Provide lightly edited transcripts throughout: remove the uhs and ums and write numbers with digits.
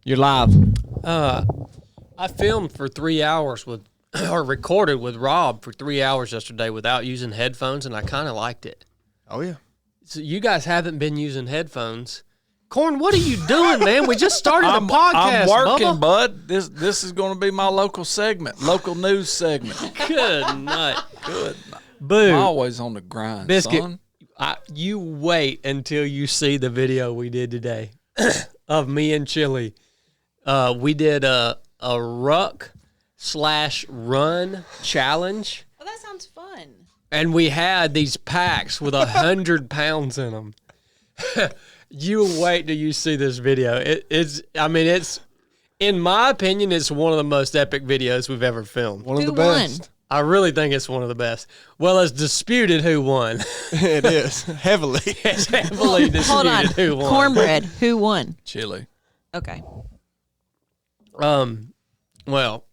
You're live. I filmed for 3 hours or recorded with Rob for 3 hours yesterday without using headphones, and I kind of liked it. Oh, yeah. So you guys haven't been using headphones. Corn, what are you doing, man? We just started the podcast, I'm working, Bubba. bud. This is going to be my local segment, local news segment. Good night. Good night. Boo. I'm always on the grind, Biscuit, son. you wait until you see the video we did today of me and Chili. We did a ruck/run challenge. Oh, that sounds fun. And we had these packs with 100 pounds in them. You wait till you see this video. It's in my opinion, it's one of the most epic videos we've ever filmed. One of the Who best. won? I really think it's one of the best. Well, it's disputed who won. It is. Heavily. It's heavily disputed Hold on. who won. Cornbread. Who won? Chili. Okay. Well,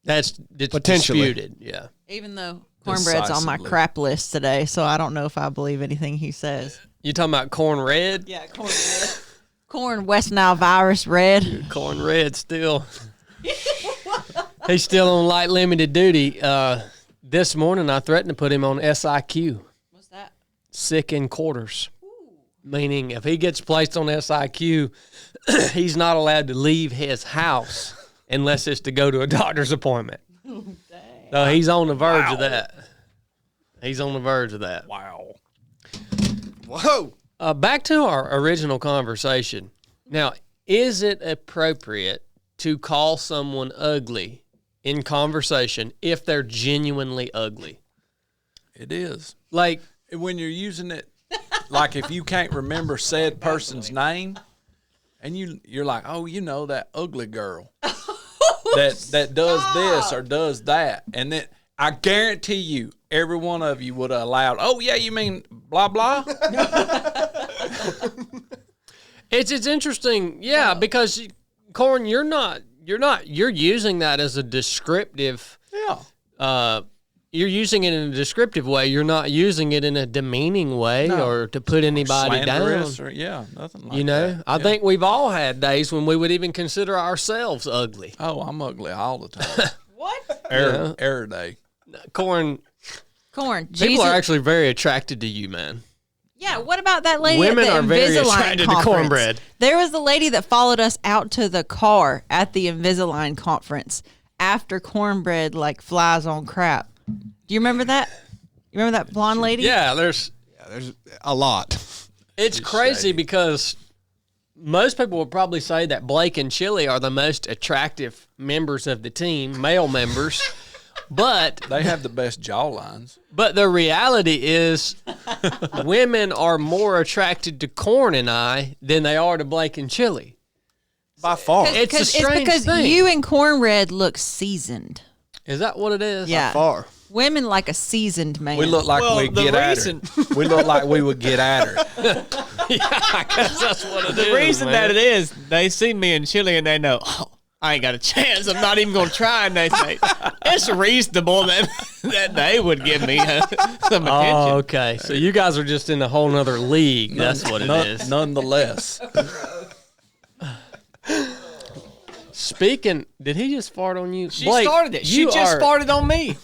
it's Potentially. disputed. Yeah. Even though cornbread's on my Decisively. crap list today, so I don't know if I believe anything he says. You talking about Corn Red? Yeah, cornbread. Corn West Nile virus red. Corn Red still. He's still on light limited duty. This morning I threatened to put him on SIQ. What's that? Sick in quarters. Meaning if he gets placed on SIQ, he's not allowed to leave his house unless it's to go to a doctor's appointment. So he's on the verge of that. He's on the verge of that. Wow. Whoa. Back to our original conversation. Now, is it appropriate to call someone ugly in conversation if they're genuinely ugly? It is. Like, When you're using it, like if you can't remember said person's name, and you're like, oh, you know, that ugly girl that does this or does that. And then I guarantee you, every one of you would have allowed, oh, yeah, you mean blah, blah? it's interesting, yeah, because Corn, you're using that as a descriptive. Yeah. You're using it in a descriptive way. You're not using it in a demeaning way or to put anybody down. Slanderous or, yeah, nothing like that. You know, I think we've all had days when we would even consider ourselves ugly. Oh, I'm ugly all the time. What? Error day. Corn, Corn. people Jesus. are actually very attracted to you, man. Yeah, what about that lady Women at are the very Invisalign attracted to conference? cornbread. There was the lady that followed us out to the car at the Invisalign conference after cornbread flies on crap. Do you remember that? You remember that blonde lady? Yeah, there's A lot. it's crazy because most people would probably say that Blake and Chili are the most attractive members of the team, male members. But They have the best jawlines. the reality is women are more attracted to Corn and I than they are to Blake and Chili. By far. It's a strange because thing. you and cornbread look seasoned. Is that what it is? Yeah. Far. Women like a seasoned man. We look like Well, we'd the get reason- at her. We look like we would get at her. Yeah, I guess that's what it is. The reason man. that it is, they see me in Chile and they know, oh, I ain't got a chance. I'm not even going to try. And they say, it's reasonable that they would give me some attention. Oh, okay. So you guys are just in a whole nother league. That's what it is. Nonetheless. Speaking, did he just fart on you? She Blake, started it. She you just are- farted on me.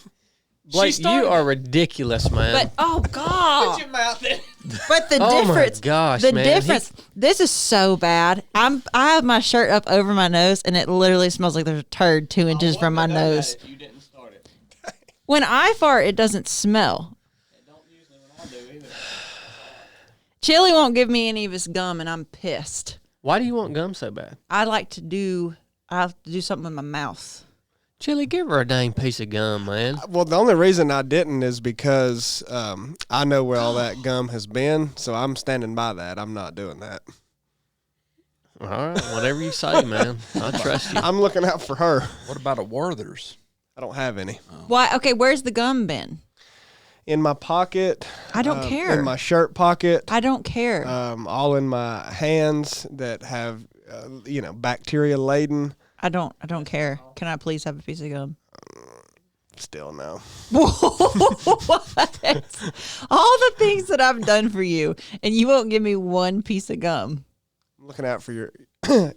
Blake, you started are ridiculous, man. But oh god! Mouth in. But the Oh my difference, gosh, the man. difference. This is so bad. I have my shirt up over my nose, and it literally smells like there's a turd 2 inches from my nose. You didn't start it. When I fart, it doesn't smell. Don't usually when I do either. Chili won't give me any of his gum, and I'm pissed. Why do you want gum so bad? I have to do something with my mouth. Chili, give her a dang piece of gum, man. Well, the only reason I didn't is because I know where all that gum has been, so I'm standing by that. I'm not doing that. All right, whatever you say, man. I trust you. I'm looking out for her. What about a Werther's? I don't have any. Why? Okay, where's the gum been? In my pocket. I don't care. In my shirt pocket. I don't care. All in my hands that have, bacteria laden. I don't care. Can I please have a piece of gum? Still no. What? All the things that I've done for you, and you won't give me one piece of gum. I'm looking out for your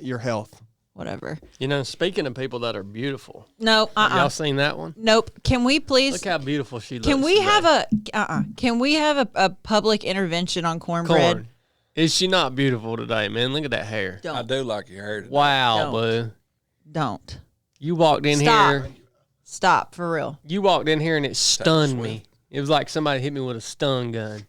your health. whatever. You know, speaking of people that are beautiful, No, y'all seen that one? Nope. Can we please? Look how beautiful she looks. Can we today. have Can we have a public intervention on cornbread? Corn? Is she not beautiful today, man? Look at that hair. I do like your hair today. Wow, Don't. boo. Don't. You walked in Stop. here. Stop for real. You walked in here and it stunned me. It was like somebody hit me with a stun gun.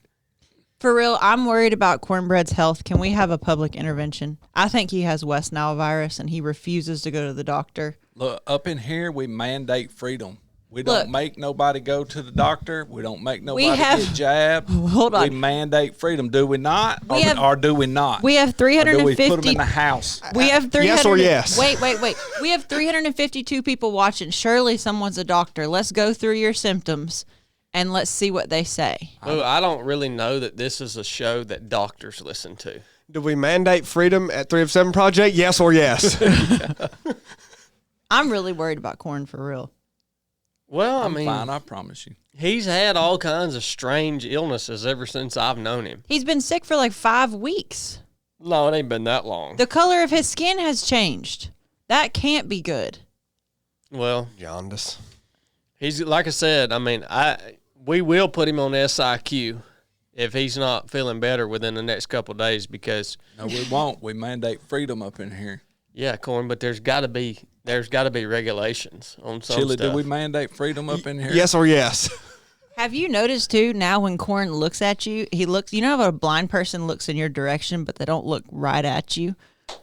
For real, I'm worried about cornbread's health. Can we have a public intervention? I think he has West Nile virus and he refuses to go to the doctor. Look, up in here, we mandate freedom. We Look. don't make nobody go to the doctor. We don't make nobody have- get jabbed. Hold on. We mandate freedom. Do we not? We Or do we not? We have Or do we put them 350. in the house? We have 300. Yes or yes? Wait. We have 352 people watching. Surely someone's a doctor. Let's go through your symptoms and let's see what they say. Boo, I don't really know that this is a show that doctors listen to. Do we mandate freedom at 3 of 7 Project? Yes or yes? I'm really worried about corn for real. Well, I'm I mean, fine, I promise you. he's had all kinds of strange illnesses ever since I've known him. He's been sick for like 5 weeks. No, it ain't been that long. The color of his skin has changed. That can't be good. Well, Jaundice. he's like I said. I mean, we will put him on SIQ if he's not feeling better within the next couple of days because No, we won't. We mandate freedom up in here. yeah, Corn. But there's got to be regulations on some Chili, stuff. do we mandate freedom up in here? Yes or yes? Have you noticed too now when Corn looks at you, he looks, you know how a blind person looks in your direction, but they don't look right at you?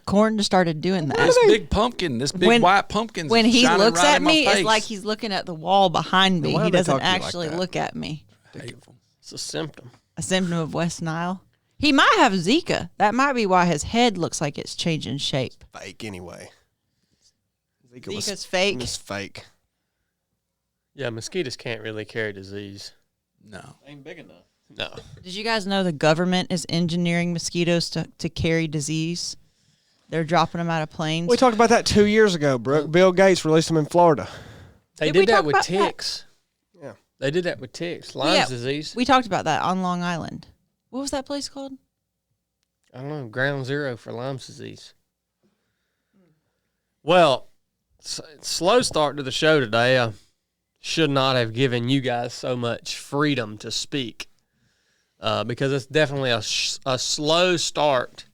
Corn just started doing that. This big pumpkin, this big white pumpkin. When he shining looks right at in my me, it's face. like he's looking at the wall behind me. Why He do they doesn't talk to you like actually that? look at me. hateful. It's a symptom. A symptom of West Nile. He might have Zika. That might be why his head looks like it's changing shape. Fake anyway. Zika's fake. It's fake. Yeah, mosquitoes can't really carry disease. No. Ain't big enough. No. Did you guys know the government is engineering mosquitoes to carry disease? They're dropping them out of planes. We talked about that 2 years ago, Brooke. Bill Gates released them in Florida. They Did we did that talk with about that? ticks. Yeah. They did that with ticks. Lyme's disease. We talked about that on Long Island. What was that place called? I don't know. Ground zero for Lyme's disease. Well, slow start to the show today. I should not have given you guys so much freedom to speak because it's definitely a slow start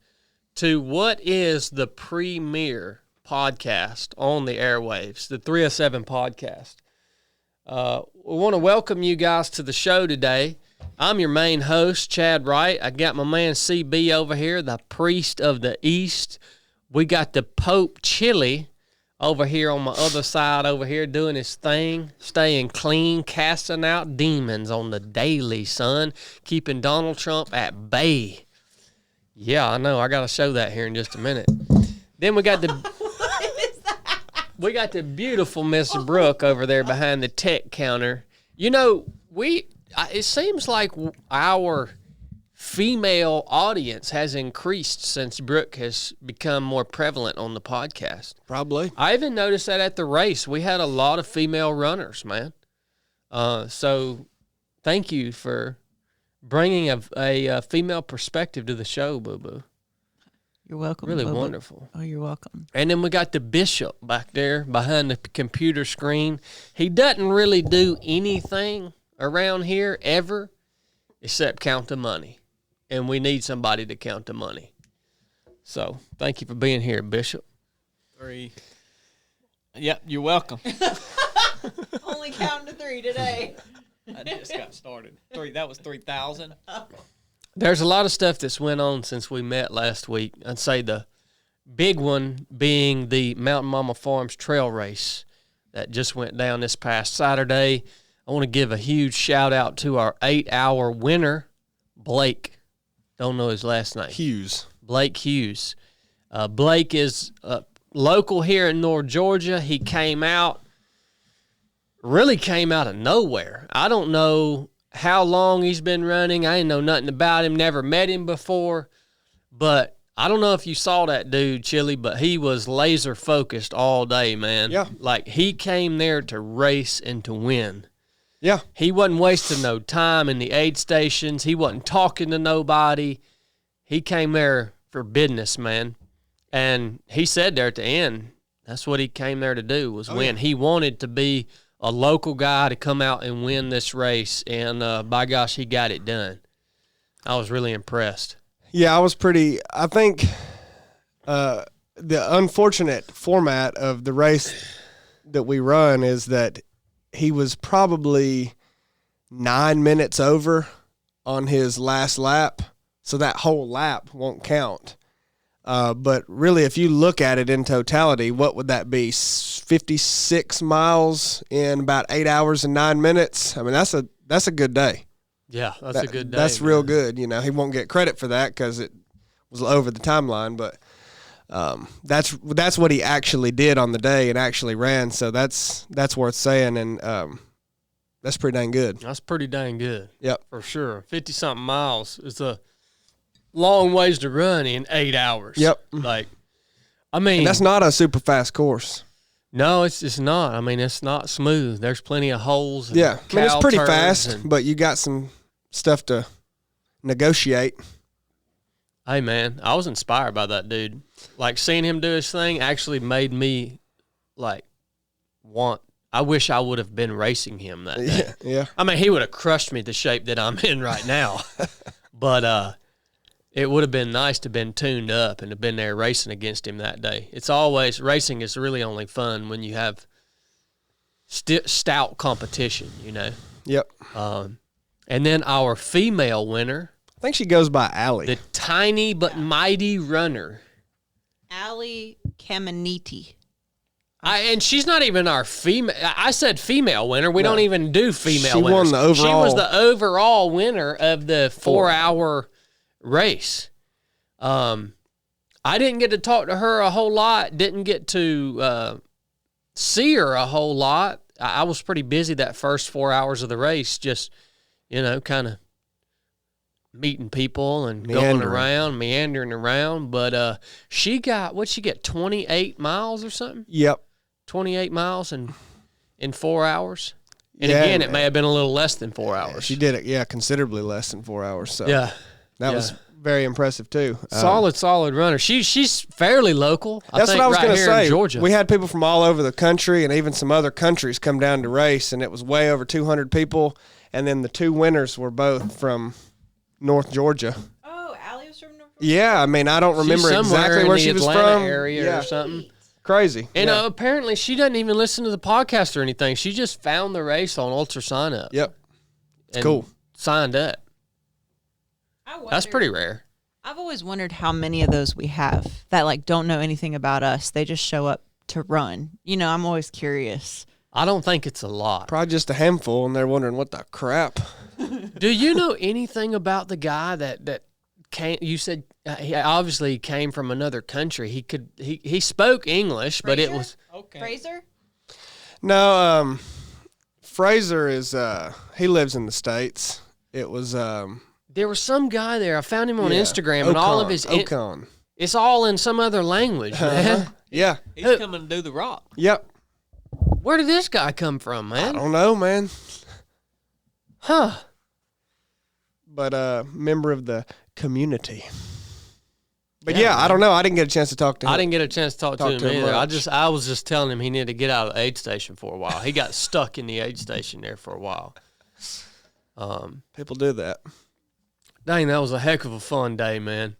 to what is the premier podcast on the airwaves, the 307 podcast. We want to welcome you guys to the show today. I'm your main host, Chad Wright. I got my man CB over here, the priest of the East. We got the Pope Chili over here on my other side over here doing his thing, staying clean, casting out demons on the daily, son, keeping Donald Trump at bay. Yeah, I know. I got to show that here in just a minute. Then we got the beautiful Miss Brooke over there behind the tech counter. You know, it seems like our female audience has increased since Brooke has become more prevalent on the podcast. Probably. I even noticed that at the race. We had a lot of female runners, man. So thank you for bringing a female perspective to the show, boo-boo. You're welcome. Really Bubba. wonderful. Oh, you're welcome. And then we got the bishop back there behind the computer screen. He doesn't really do anything around here ever except count the money. And we need somebody to count the money. So thank you for being here, Bishop. 3. Yep, you're welcome. Only counting to 3 today. I just got started. 3. That was 3,000. There's a lot of stuff that's went on since we met last week. I'd say the big one being the Mountain Mama Farms trail race that just went down this past Saturday. I want to give a huge shout out to our 8-hour winner, Blake. Don't know his last name. Hughes. Blake Hughes. Blake is local here in North Georgia. He really came out of nowhere. I don't know how long he's been running. I ain't know nothing about him, never met him before. But I don't know if you saw that dude, Chili, but he was laser focused all day, man. Yeah. Like he came there to race and to win. Yeah. He wasn't wasting no time in the aid stations. He wasn't talking to nobody. He came there for business, man. And he said there at the end, that's what he came there to do, was win. He wanted to be a local guy to come out and win this race, and by gosh, he got it done. I was really impressed. Yeah, I think the unfortunate format of the race that we run is that he was probably 9 minutes over on his last lap, so that whole lap won't count. But really, if you look at it in totality, what would that be? 56 miles in about 8 hours and 9 minutes. I mean, that's a good day. Yeah, that's a good day. That's real good. You know, he won't get credit for that because it was over the timeline, but that's what he actually did on the day and actually ran. So that's worth saying, and that's pretty dang good. That's pretty dang good. Yep, for sure. 50-something miles is a long ways to run in 8 hours. Yep. Like, I mean, and that's not a super fast course. No, it's not. I mean, it's not smooth. There's plenty of holes. And yeah, I mean, it's pretty turns fast, but you got some stuff to negotiate. Hey, man, I was inspired by that dude. Like, seeing him do his thing actually made me, like, I wish I would have been racing him that day. Yeah. I mean, he would have crushed me the shape that I'm in right now. But it would have been nice to have been tuned up and have been there racing against him that day. It's always, racing is really only fun when you have stout competition, you know? Yep. And then our female winner, I think she goes by Allie. the tiny but mighty runner. Allie Caminiti. And she's not even our female. I said female winner. We don't even do female She winners. won the overall. She was the overall winner of the 4-hour race. I didn't get to talk to her a whole lot. Didn't get to see her a whole lot. I was pretty busy that first 4 hours of the race, just, kind of meeting people and meandering around. But she got, what'd she get, 28 miles or something? Yep. 28 miles in 4 hours. And Yeah, again, it may have been a little less than 4 hours. She did it, considerably less than 4 hours. So Yeah. that was very impressive too. Solid runner. She's fairly local. That's I think what I was right going to here in say. Georgia. We had people from all over the country and even some other countries come down to race, and it was way over 200 people. And then the two winners were both from North Georgia. Oh, Allie was from North Yeah, I mean, I don't remember She's somewhere exactly in where the she was Atlanta from. area or something. Crazy. And yeah. apparently she doesn't even listen to the podcast or anything. She just found the race on Ultra Sign Up. Yep. And cool. Signed up. That's pretty rare. I've always wondered how many of those we have that don't know anything about us. They just show up to run. I'm always curious. I don't think it's a lot. Probably just a handful, and they're wondering what the crap. Do you know anything about the guy that came? You said he obviously came from another country. He spoke English, but it was Fraser? No, Fraser is he lives in the States. It was there was some guy there. I found him on Instagram, and all of his Ocon. It's all in some other language, man. Yeah. He's coming to do the rock. Yep. Where did this guy come from, I man? don't know, man. Huh. But member of the community. But yeah, I don't know. I didn't get a chance to talk to him. I didn't get a chance to talk to him either. much. I was just telling him he needed to get out of the aid station for a while. He got stuck in the aid station there for a while. People do that. Dang, that was a heck of a fun day, man.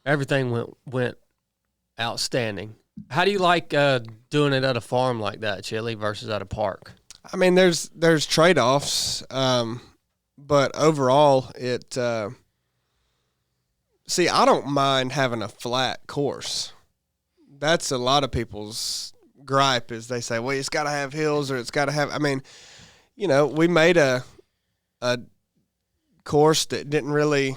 Everything went outstanding. How do you like doing it at a farm like that, Chili, versus at a park? I mean, there's trade-offs, but overall, it. See, I don't mind having a flat course. That's a lot of people's gripe is they say, well, it's got to have hills or it's got to have. I mean, we made a course that didn't really.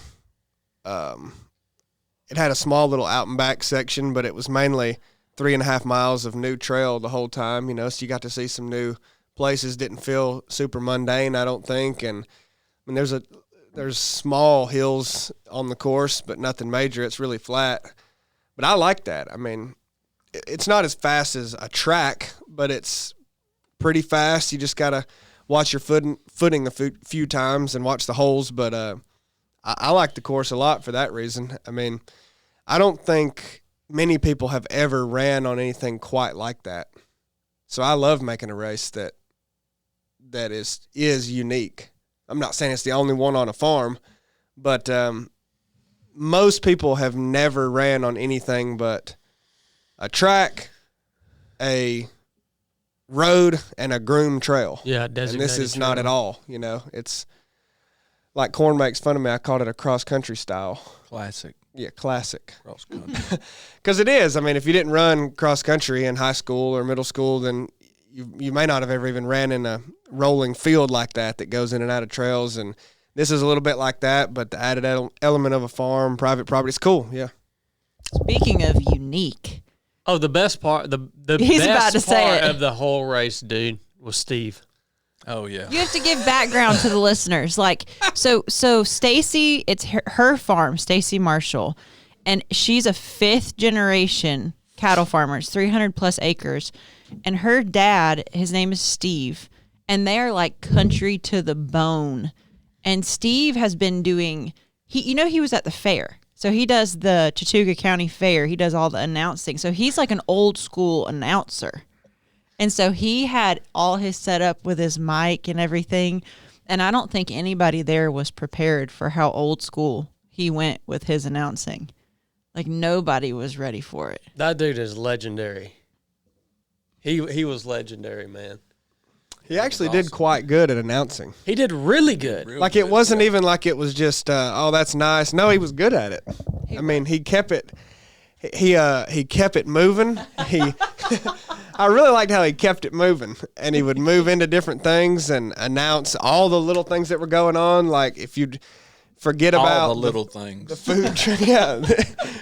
It had a small little out and back section, but it was mainly 3.5 miles of new trail the whole time. So you got to see some new places. Didn't feel super mundane, I don't think. And I mean, there's small hills on the course, but nothing major. It's really flat. But I like that. I mean, it's not as fast as a track, but it's pretty fast. You just got to watch your footing a few times and watch the holes. But I like the course a lot for that reason. I mean, I don't think many people have ever ran on anything quite like that. So I love making a race that is unique. I'm not saying it's the only one on a farm, but most people have never ran on anything but a track, a road, and a groomed trail. Yeah, and this designated is not trail. at all. You know, it's like Corn makes fun of me. I called it a cross country style. Classic Yeah, classic. cross country. Because it is. I mean, if you didn't run cross country in high school or middle school, then you may not have ever even ran in a rolling field like that goes in and out of trails. And this is a little bit like that, but the added element of a farm, private property, it's cool. Yeah. Speaking of unique, Oh, the best part, the He's best about to say part it. of the whole race, dude, was Steve. Oh yeah. you have to give background to the listeners. Like, so Stacy, it's her farm, Stacy Marshall, and she's a 5th generation cattle farmer. It's 300 plus acres, and her dad, his name is Steve, and they are like country to the bone. And Steve has been doing. He was at the fair. So he does the Chattooga County Fair. He does all the announcing. So he's like an old school announcer. And so he had all his setup with his mic and everything. And I don't think anybody there was prepared for how old school he went with his announcing. Like nobody was ready for it. That dude is legendary. He was legendary, man. He actually did quite good at announcing. He did really good. Real Like good, it wasn't yeah. even like it was just, oh, that's nice. No, he was good at it. I mean, he kept it. He kept it moving. I really liked how he kept it moving, and he would move into different things and announce all the little things that were going on. Like if you'd forget about all the little things. the food, yeah,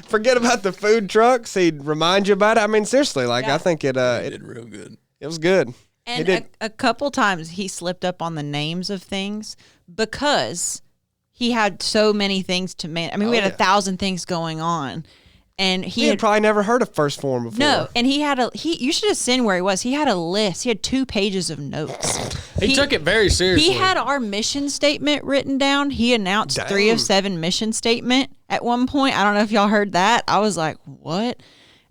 forget about the food trucks, he'd remind you about it. I mean, seriously, like Yeah. I think He it did real good. was good. And He did. a couple times he slipped up on the names of things because he had so many things to manage. I mean, we had yeah. 1,000 things going on, and He had probably never heard of First Form before. no, and he had you should have seen where he was. He had a list. He had 2 pages of notes. He took it very seriously. He had our mission statement written down. He announced 3 of 7 mission statement at one point. I don't know if y'all heard that. I was like, what?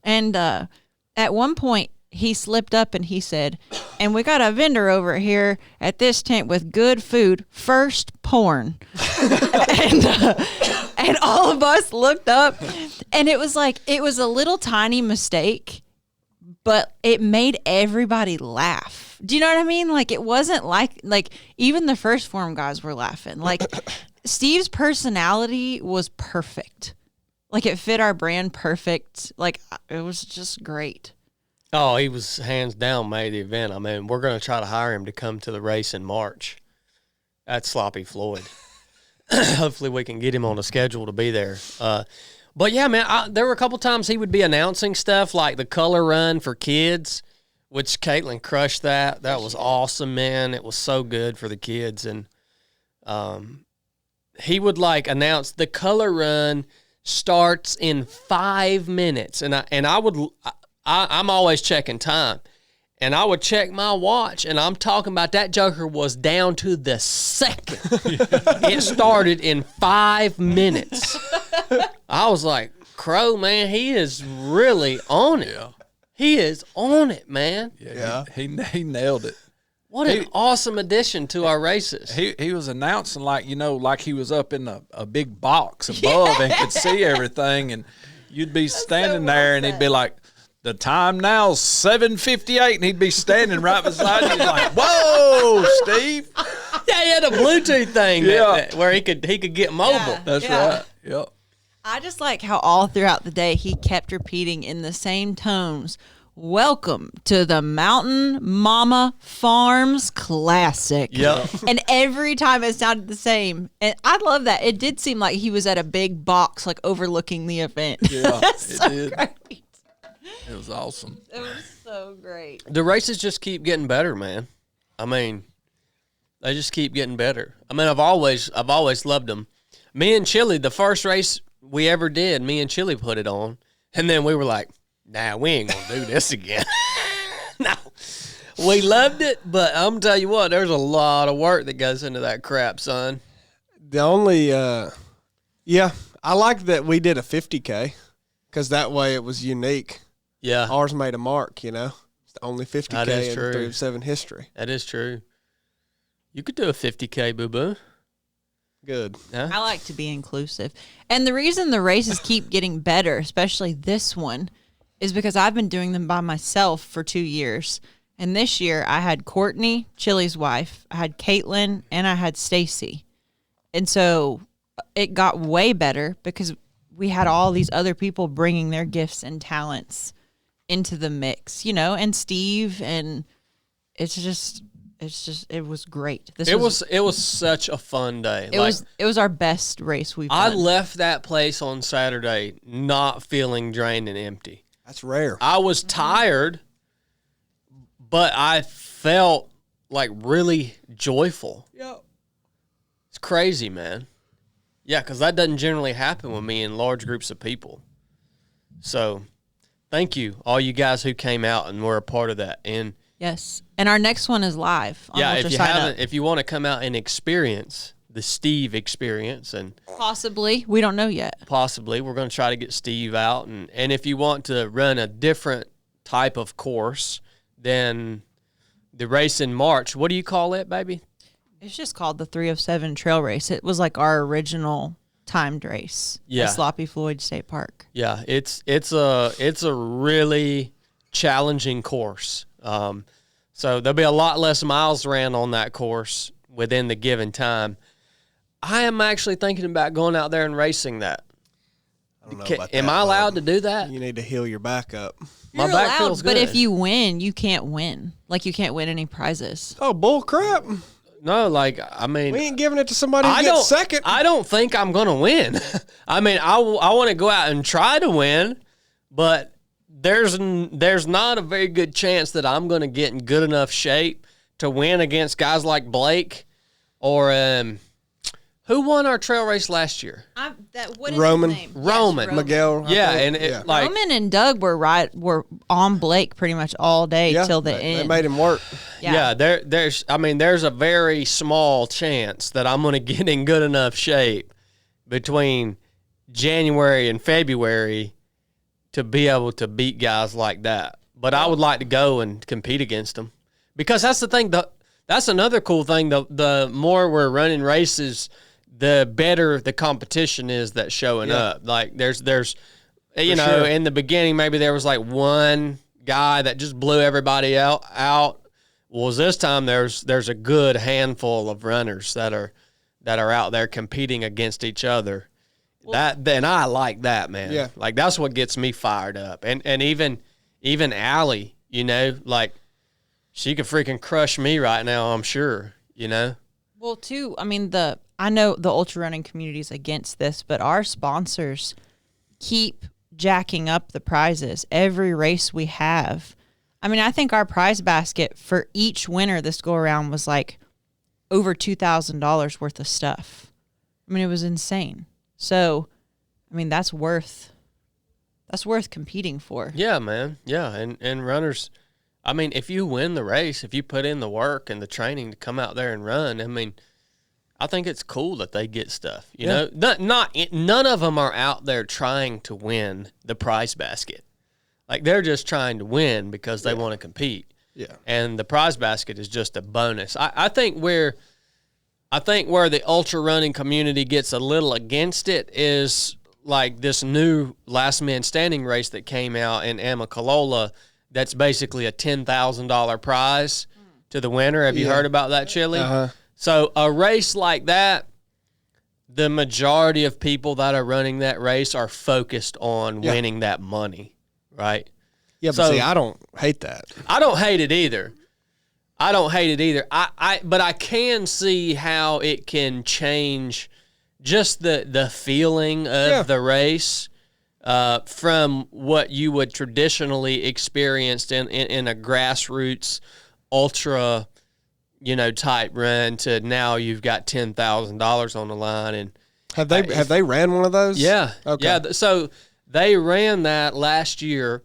And at one point, he slipped up and he said, and we got a vendor over here at this tent with good food, first porn. and all of us looked up, and it was a little tiny mistake, but it made everybody laugh. Do you know what I mean? Like, it wasn't like even the first form guys were laughing. Like, Steve's personality was perfect. Like, it fit our brand perfect. Like, it was just great. Oh, he was hands down made the event. I mean, we're going to try to hire him to come to the race in March at Sloppy Floyd. Hopefully we can get him on a schedule to be there. But yeah, man, there were a couple times he would be announcing stuff like the color run for kids, which Caitlin crushed that. That was awesome, man. It was so good for the kids. And he would like announce the color run starts in 5 minutes. I'm always checking time. And I would check my watch, and I'm talking about that joker was down to the second. It started in 5 minutes. I was like, Crow, man, he is really on it. Yeah. He is on it, man. Yeah. He nailed it. What an awesome addition to our races. He was announcing like he was up in a big box above and could see everything, and you'd be standing there and he'd be like, the time now's 7:58, and he'd be standing right beside you like, whoa, Steve. Yeah, he had a Bluetooth thing Yeah. where he could get mobile. Yeah. That's right. Yep. I just like how all throughout the day he kept repeating in the same tones, welcome to the Mountain Mama Farms Classic. Yep. And every time it sounded the same. And I love that. It did seem like he was at a big box, like overlooking the event. Yeah, That's it so did. great. It was awesome. It was so great. The races just keep getting better, man. I mean, they just keep getting better. I mean, I've always loved them. Me and Chili, the first race we ever did, me and Chili put it on, and then we were like, nah, we ain't gonna do this again. No. We loved it, but I'm tell you what, there's a lot of work that goes into that crap, son. The only, I like that we did a 50K because that way it was unique. Yeah. Ours made a mark, It's the only 50K That is in true. 3 of 7 history. That is true. You could do a 50K, boo-boo. Good. Yeah. I like to be inclusive. And the reason the races keep getting better, especially this one, is because I've been doing them by myself for 2 years. And this year I had Courtney, Chili's wife, I had Caitlin, and I had Stacy. And so it got way better because we had all these other people bringing their gifts and talents into the mix, and Steve, and it was great. It was such a fun day. It was our best race we've I done. left that place on Saturday not feeling drained and empty. That's rare. I was tired, but I felt like really joyful. Yep. It's crazy, man. Yeah, because that doesn't generally happen with me in large groups of people. So thank you, all you guys who came out and were a part of that. And Yes, and our next one is live. On yeah, Ultra if you Sign Up. haven't, if you want to come out and experience the Steve experience, and Possibly, we don't know yet. possibly we're going to try to get Steve out, and if you want to run a different type of course than the race in March, what do you call it, baby? It's just called the 3 of 7 Trail Race. It was like our original timed race. Yeah. at Sloppy Floyd State Park. Yeah, it's a really challenging course. So there'll be a lot less miles ran on that course within the given time. I am actually thinking about going out there and racing that. I don't know about Am that, I allowed bud. to do that? You need to heal your back up. My You're back allowed, feels but good. if you win, you can't win. Like you can't win any prizes. Oh, bull crap. No, like, I mean, We ain't giving it to somebody who gets second. I don't think I'm going to win. I mean, I want to go out and try to win, but there's not a very good chance that I'm going to get in good enough shape to win against guys like Blake or who won our trail race last year? What is Roman. his name? Roman. Yes, Miguel. I Yeah, think. and like Roman and Doug were on Blake pretty much all day Yeah, till the they end. made him work. yeah, there's a very small chance that I'm going to get in good enough shape between January and February to be able to beat guys like that. But I would like to go and compete against them because that's the thing. That's another cool thing. The more we're running races, the better the competition is that's showing up. Like there's you know, sure. in the beginning maybe there was like one guy that just blew everybody out. Well, this time there's a good handful of runners that are out there competing against each other. Then I like that, man. Yeah. Like that's what gets me fired up. And even Allie, you know, like she could freaking crush me right now, I'm sure, you know. Well, too, I mean, I know the ultra running community is against this, but our sponsors keep jacking up the prizes every race we have. I mean, I think our prize basket for each winner this go around was like over $2,000 worth of stuff. I mean, it was insane. So, I mean, that's worth competing for. Yeah, man. Yeah, and runners, I mean, if you win the race, if you put in the work and the training to come out there and run, I mean, I think it's cool that they get stuff. You know, none of them are out there trying to win the prize basket. Like they're just trying to win because they want to compete. Yeah. And the prize basket is just a bonus. I think where the ultra running community gets a little against it is like this new last man standing race that came out in Amicalola. That's basically a $10,000 prize to the winner. Have you heard about that, Chili? Uh-huh. So a race like that, the majority of people that are running that race are focused on winning that money, right? Yeah, but So- see, I don't hate that. I don't hate it either. But I can see how it can change just the feeling of the race from what you would traditionally experience in a grassroots ultra, you know, type run to now you've got $10,000 on the line. And Have they ran one of those? yeah, Okay. yeah. So they ran that last year,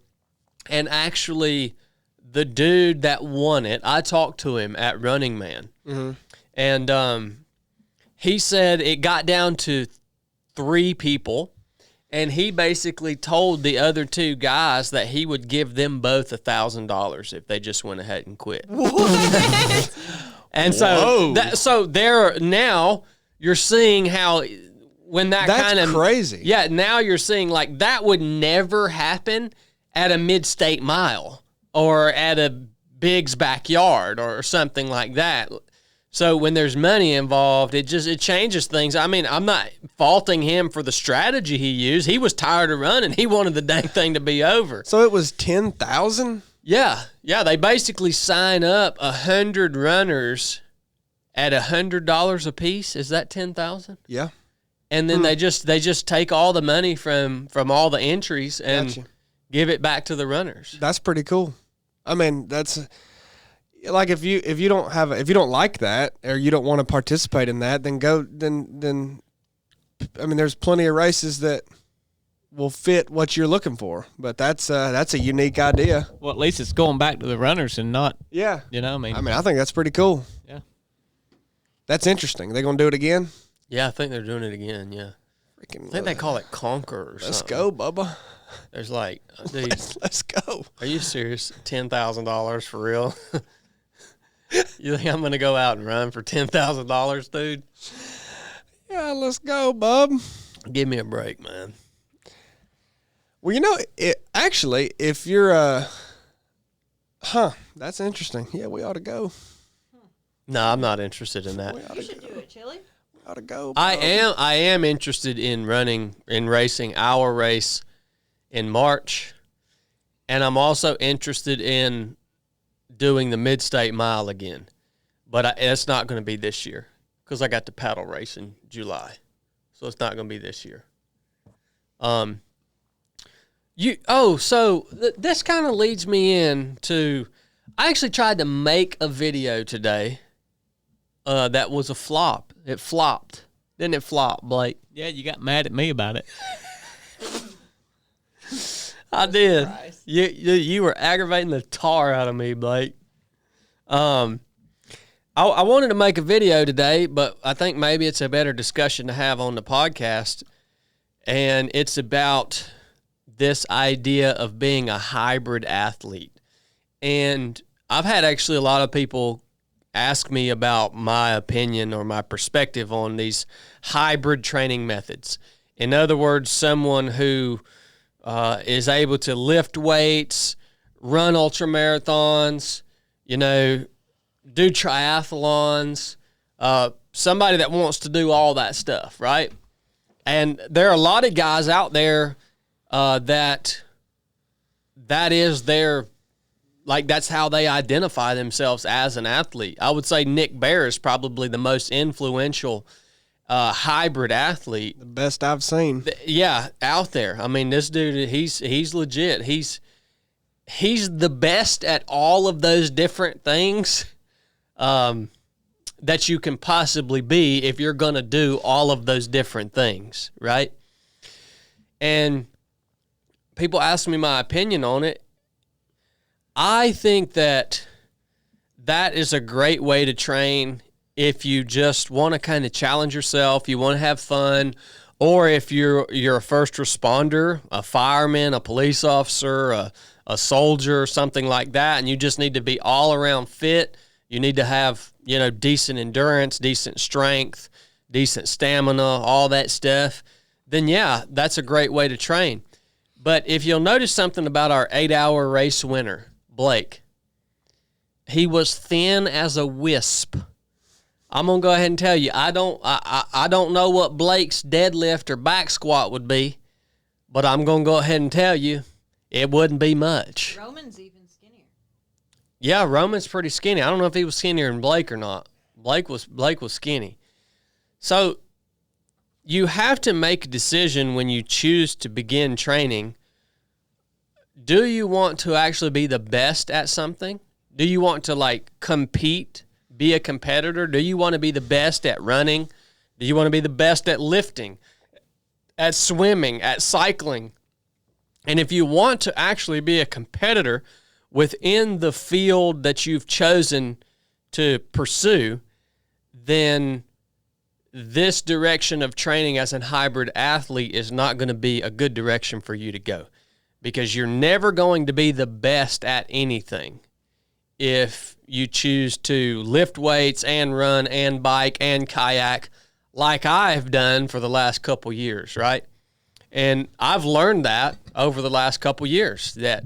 and actually, the dude that won it, I talked to him at Running Man, and he said it got down to 3 people, And he basically told the other two guys that he would give them both $1,000 if they just went ahead and quit. And so there now you're seeing how when that kind of crazy. Yeah, now you're seeing like that would never happen at a mid-state mile or at a Big's backyard or something like that. So when there's money involved, it changes things. I mean, I'm not faulting him for the strategy he used. He was tired of running. He wanted the dang thing to be over. So it was 10,000? Yeah. They basically sign up 100 runners at $100 a piece. Is that 10,000? Yeah. And then they just take all the money from all the entries and give it back to the runners. That's pretty cool. I mean, that's like if you don't like that or you don't want to participate in that, then I mean, there's plenty of races that will fit what you're looking for. But that's a unique idea. Well, at least it's going back to the runners and not. Yeah. I mean, I think that's pretty cool. Yeah. That's interesting. They gonna do it again? Yeah, I think they're doing it again. Yeah. Freaking. I think they call it Conquer or something. Let's go, Bubba. There's like, dude, let's go. Are you serious? $10,000 for real? You think I'm gonna go out and run for $10,000, dude? Yeah, let's go, bub. Give me a break, man. Well, actually, if you're that's interesting. Yeah, we ought to go. No, I'm not interested in that. You should do it, Chili. We ought to go. I am interested in racing our race in March, and I'm also interested in doing the Mid-State Mile again, but it's not going to be this year because I got the paddle race in July, so it's not going to be this year. This kind of leads me into, I actually tried to make a video today that was a flop. It flopped. Didn't it flop, Blake? Yeah, you got mad at me about it. I did. You were aggravating the tar out of me, Blake. I wanted to make a video today, but I think maybe it's a better discussion to have on the podcast. And it's about this idea of being a hybrid athlete. And I've had actually a lot of people ask me about my opinion or my perspective on these hybrid training methods. In other words, someone who is able to lift weights, run ultra marathons, do triathlons, somebody that wants to do all that stuff, right? And there are a lot of guys out there that is their, like, that's how they identify themselves as an athlete. I would say Nick Bear is probably the most influential hybrid athlete. The best I've seen. Yeah, out there. I mean, this dude, he's legit. He's the best at all of those different things that you can possibly be if you're going to do all of those different things, right? And people ask me my opinion on it. I think that is a great way to train if you just want to kind of challenge yourself, you want to have fun, or if you're a first responder, a fireman, a police officer, a soldier, something like that, and you just need to be all around fit. You need to have, decent endurance, decent strength, decent stamina, all that stuff. Then yeah, that's a great way to train. But if you'll notice something about our 8-hour race winner, Blake, he was thin as a wisp. I'm gonna go ahead and tell you, I don't know what Blake's deadlift or back squat would be, but I'm gonna go ahead and tell you, it wouldn't be much. Roman's even skinnier. Yeah, Roman's pretty skinny. I don't know if he was skinnier than Blake or not. Blake was skinny. So you have to make a decision when you choose to begin training. Do you want to actually be the best at something? Do you want to compete, be a competitor? Do you want to be the best at running? Do you want to be the best at lifting, at swimming, at cycling? And if you want to actually be a competitor within the field that you've chosen to pursue, then this direction of training as a hybrid athlete is not going to be a good direction for you to go, because you're never going to be the best at anything if you choose to lift weights and run and bike and kayak like I've done for the last couple years, right? And I've learned that over the last couple years that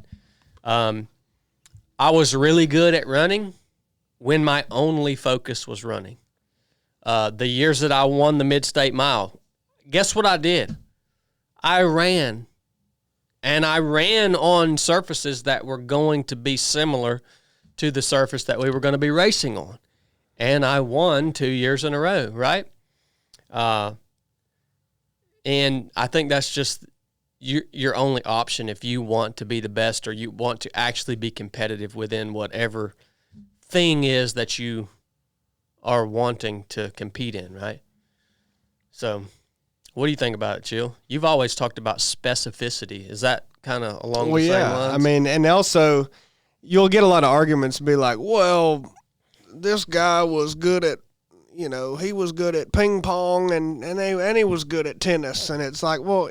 I was really good at running when my only focus was running. The years that I won the Mid-State Mile, guess what I did? I ran. And I ran on surfaces that were going to be similar to the surface that we were going to be racing on. And I won 2 years in a row, right? And I think that's just your only option if you want to be the best or you want to actually be competitive within whatever thing is that you are wanting to compete in, right? So what do you think about it, Chill? You've always talked about specificity. Is that kind of along the same lines? I mean, and also you'll get a lot of arguments and be like, well, this guy was good at, you know, he was good at ping pong and he was good at tennis. And it's like, well,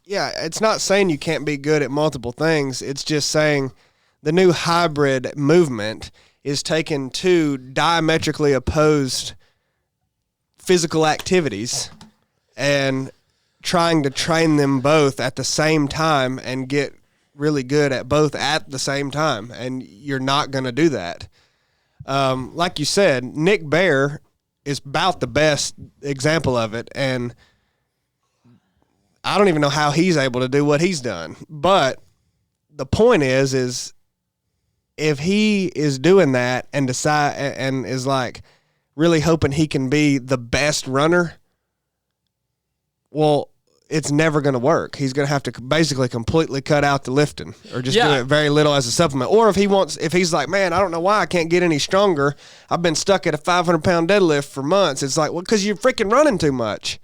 yeah, it's not saying you can't be good at multiple things. It's just saying the new hybrid movement is taking two diametrically opposed physical activities and trying to train them both at the same time and get really good at both at the same time. And you're not going to do that. Like you said, Nick Bear is about the best example of it. And I don't even know how he's able to do what he's done. But the point is if he is doing that and decide and is like really hoping he can be the best runner, well, it's never going to work. He's going to have to basically completely cut out the lifting or just do it very little as a supplement. Or if he's like, man, I don't know why I can't get any stronger. I've been stuck at a 500-pound deadlift for months. It's like, well, because you're freaking running too much.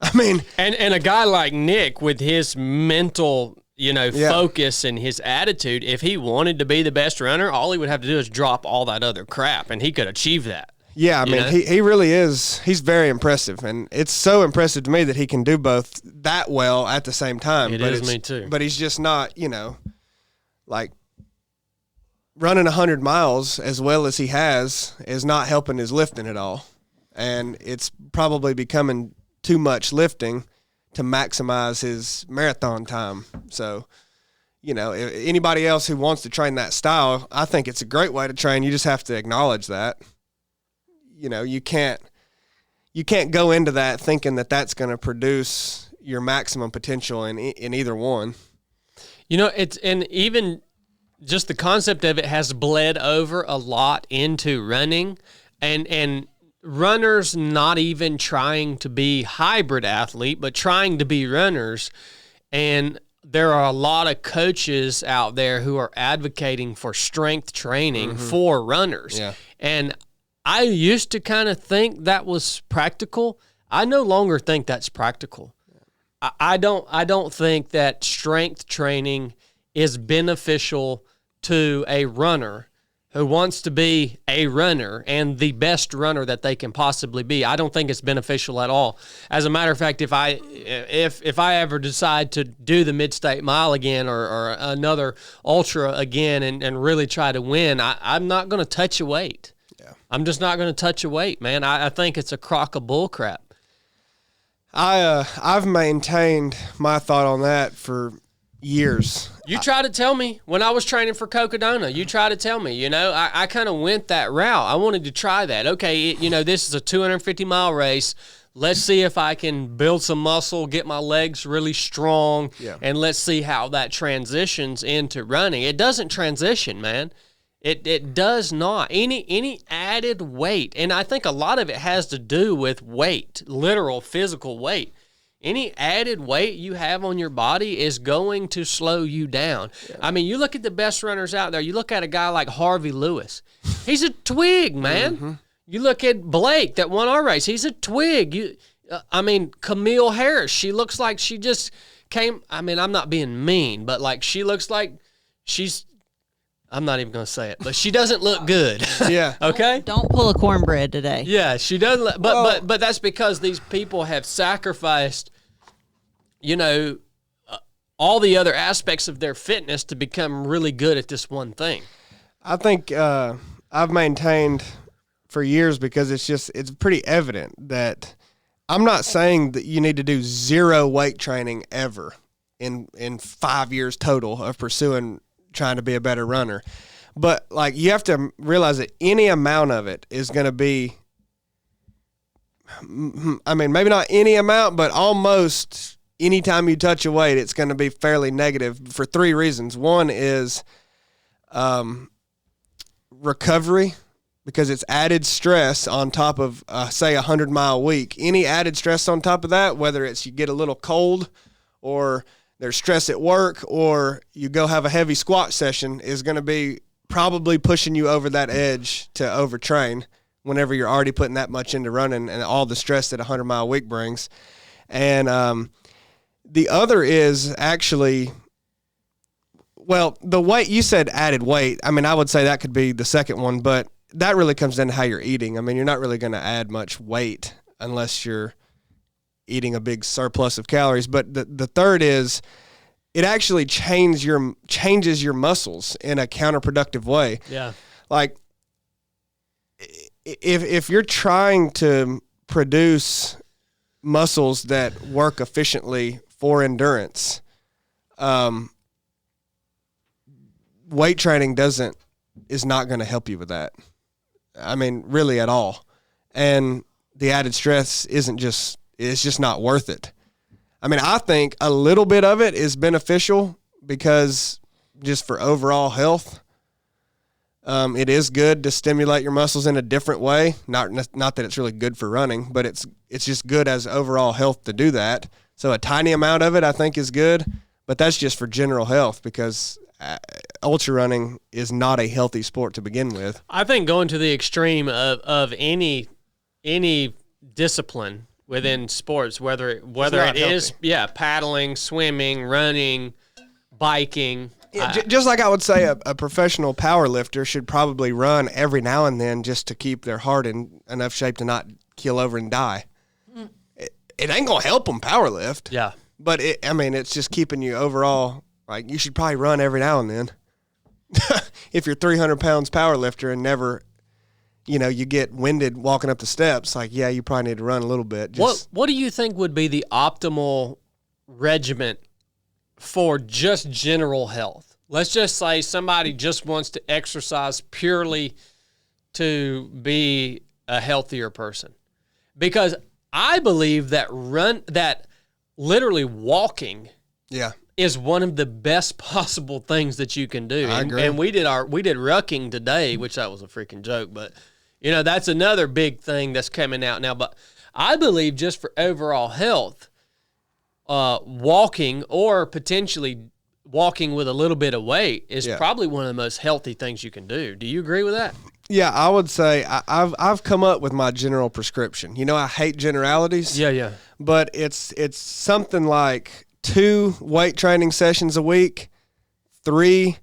I mean, and a guy like Nick with his mental, focus and his attitude, if he wanted to be the best runner, all he would have to do is drop all that other crap, and he could achieve that. Yeah, I mean, he really is. He's very impressive, and it's so impressive to me that he can do both that well at the same time. It is me too. But he's just not, like running 100 miles as well as he has is not helping his lifting at all. And it's probably becoming too much lifting to maximize his marathon time. So, if anybody else who wants to train that style, I think it's a great way to train. You just have to acknowledge that. You can't go into that thinking that that's going to produce your maximum potential in either one. And even just the concept of it has bled over a lot into running, and runners not even trying to be hybrid athlete, but trying to be runners. And there are a lot of coaches out there who are advocating for strength training for runners. Yeah. And I used to kind of think that was practical. I no longer think that's practical. I don't think that strength training is beneficial to a runner who wants to be a runner and the best runner that they can possibly be. I don't think it's beneficial at all. As a matter of fact, if I ever decide to do the Mid-State Mile again or another ultra again and really try to win, I'm not going to touch a weight. I'm just not going to touch a weight, man. I think it's a crock of bull crap. I've maintained my thought on that for years. You try to tell me when I was training for Cocodona. You try to tell me, I kind of went that route. I wanted to try that. Okay, this is a 250-mile race. Let's see if I can build some muscle, get my legs really strong, and let's see how that transitions into running. It doesn't transition, man. It does not. Any added weight, and I think a lot of it has to do with weight, literal physical weight. Any added weight you have on your body is going to slow you down. Yeah. I mean, you look at the best runners out there. You look at a guy like Harvey Lewis. He's a twig, man. Mm-hmm. You look at Blake that won our race. He's a twig. Camille Harris. She looks like she just came. I mean, I'm not being mean, but like she looks like she's I'm not even going to say it, but she doesn't look good. Yeah. Okay? Don't pull a cornbread today. Yeah, she doesn't. But that's because these people have sacrificed, all the other aspects of their fitness to become really good at this one thing. I think I've maintained for years, because it's pretty evident that I'm not saying that you need to do zero weight training ever in 5 years total of trying to be a better runner. But like, you have to realize that any amount of it is going to be, I mean, maybe not any amount, but almost anytime you touch a weight, it's going to be fairly negative for 3 reasons. One is recovery, because it's added stress on top of, say, 100-mile week. Any added stress on top of that, whether it's you get a little cold or there's stress at work or you go have a heavy squat session, is going to be probably pushing you over that edge to overtrain whenever you're already putting that much into running and all the stress that a 100-mile week brings. And the other is actually, well, the weight, you said added weight. I mean, I would say that could be the second one, but that really comes down to how you're eating. I mean, you're not really going to add much weight unless you're eating a big surplus of calories. But the third is it actually changes your muscles in a counterproductive way. Yeah. Like, if you're trying to produce muscles that work efficiently for endurance, weight training is not going to help you with that. I mean, really at all. And the added stress it's just not worth it. I mean, I think a little bit of it is beneficial because just for overall health, it is good to stimulate your muscles in a different way. Not that it's really good for running, but it's just good as overall health to do that. So a tiny amount of it, I think, is good, but that's just for general health, because ultra running is not a healthy sport to begin with. I think going to the extreme of any discipline within sports, whether it is paddling, swimming, running, biking. Just like I would say a professional power lifter should probably run every now and then just to keep their heart in enough shape to not keel over and die. It ain't going to help them power lift. Yeah. But it's just keeping you overall, like, you should probably run every now and then. If you're 300 pounds power lifter and never, you get winded walking up the steps, like, yeah, you probably need to run a little bit. What do you think would be the optimal regimen for just general health? Let's just say somebody just wants to exercise purely to be a healthier person. Because I believe that literally walking is one of the best possible things that you can do. I agree. And we did rucking today, which that was a freaking joke, but that's another big thing that's coming out now. But I believe just for overall health, walking or potentially walking with a little bit of weight is probably one of the most healthy things you can do. Do you agree with that? Yeah, I would say I've come up with my general prescription. I hate generalities. Yeah. But it's something like 2 weight training sessions a week, 3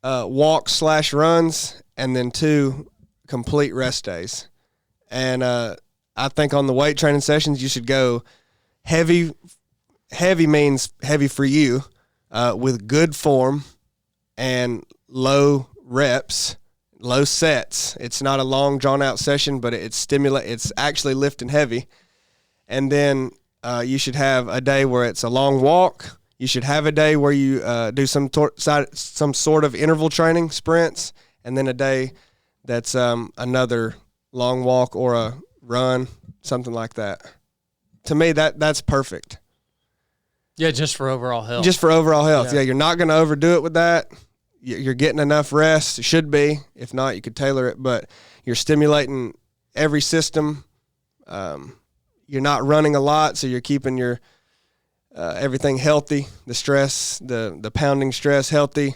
walks/runs, and then 2 complete rest days. And I think on the weight training sessions, you should go heavy. Heavy means heavy for you, with good form and low reps, low sets. It's not a long, drawn-out session, but it's actually lifting heavy. And then you should have a day where it's a long walk. You should have a day where you do some sort of interval training, sprints, and then a day that's another long walk or a run, something like that. To me, that's perfect. Yeah, just for overall health. Just for overall health. Yeah, you're not going to overdo it with that. You're getting enough rest. It should be. If not, you could tailor it. But you're stimulating every system. You're not running a lot, so you're keeping your everything healthy. The stress, the pounding stress, healthy.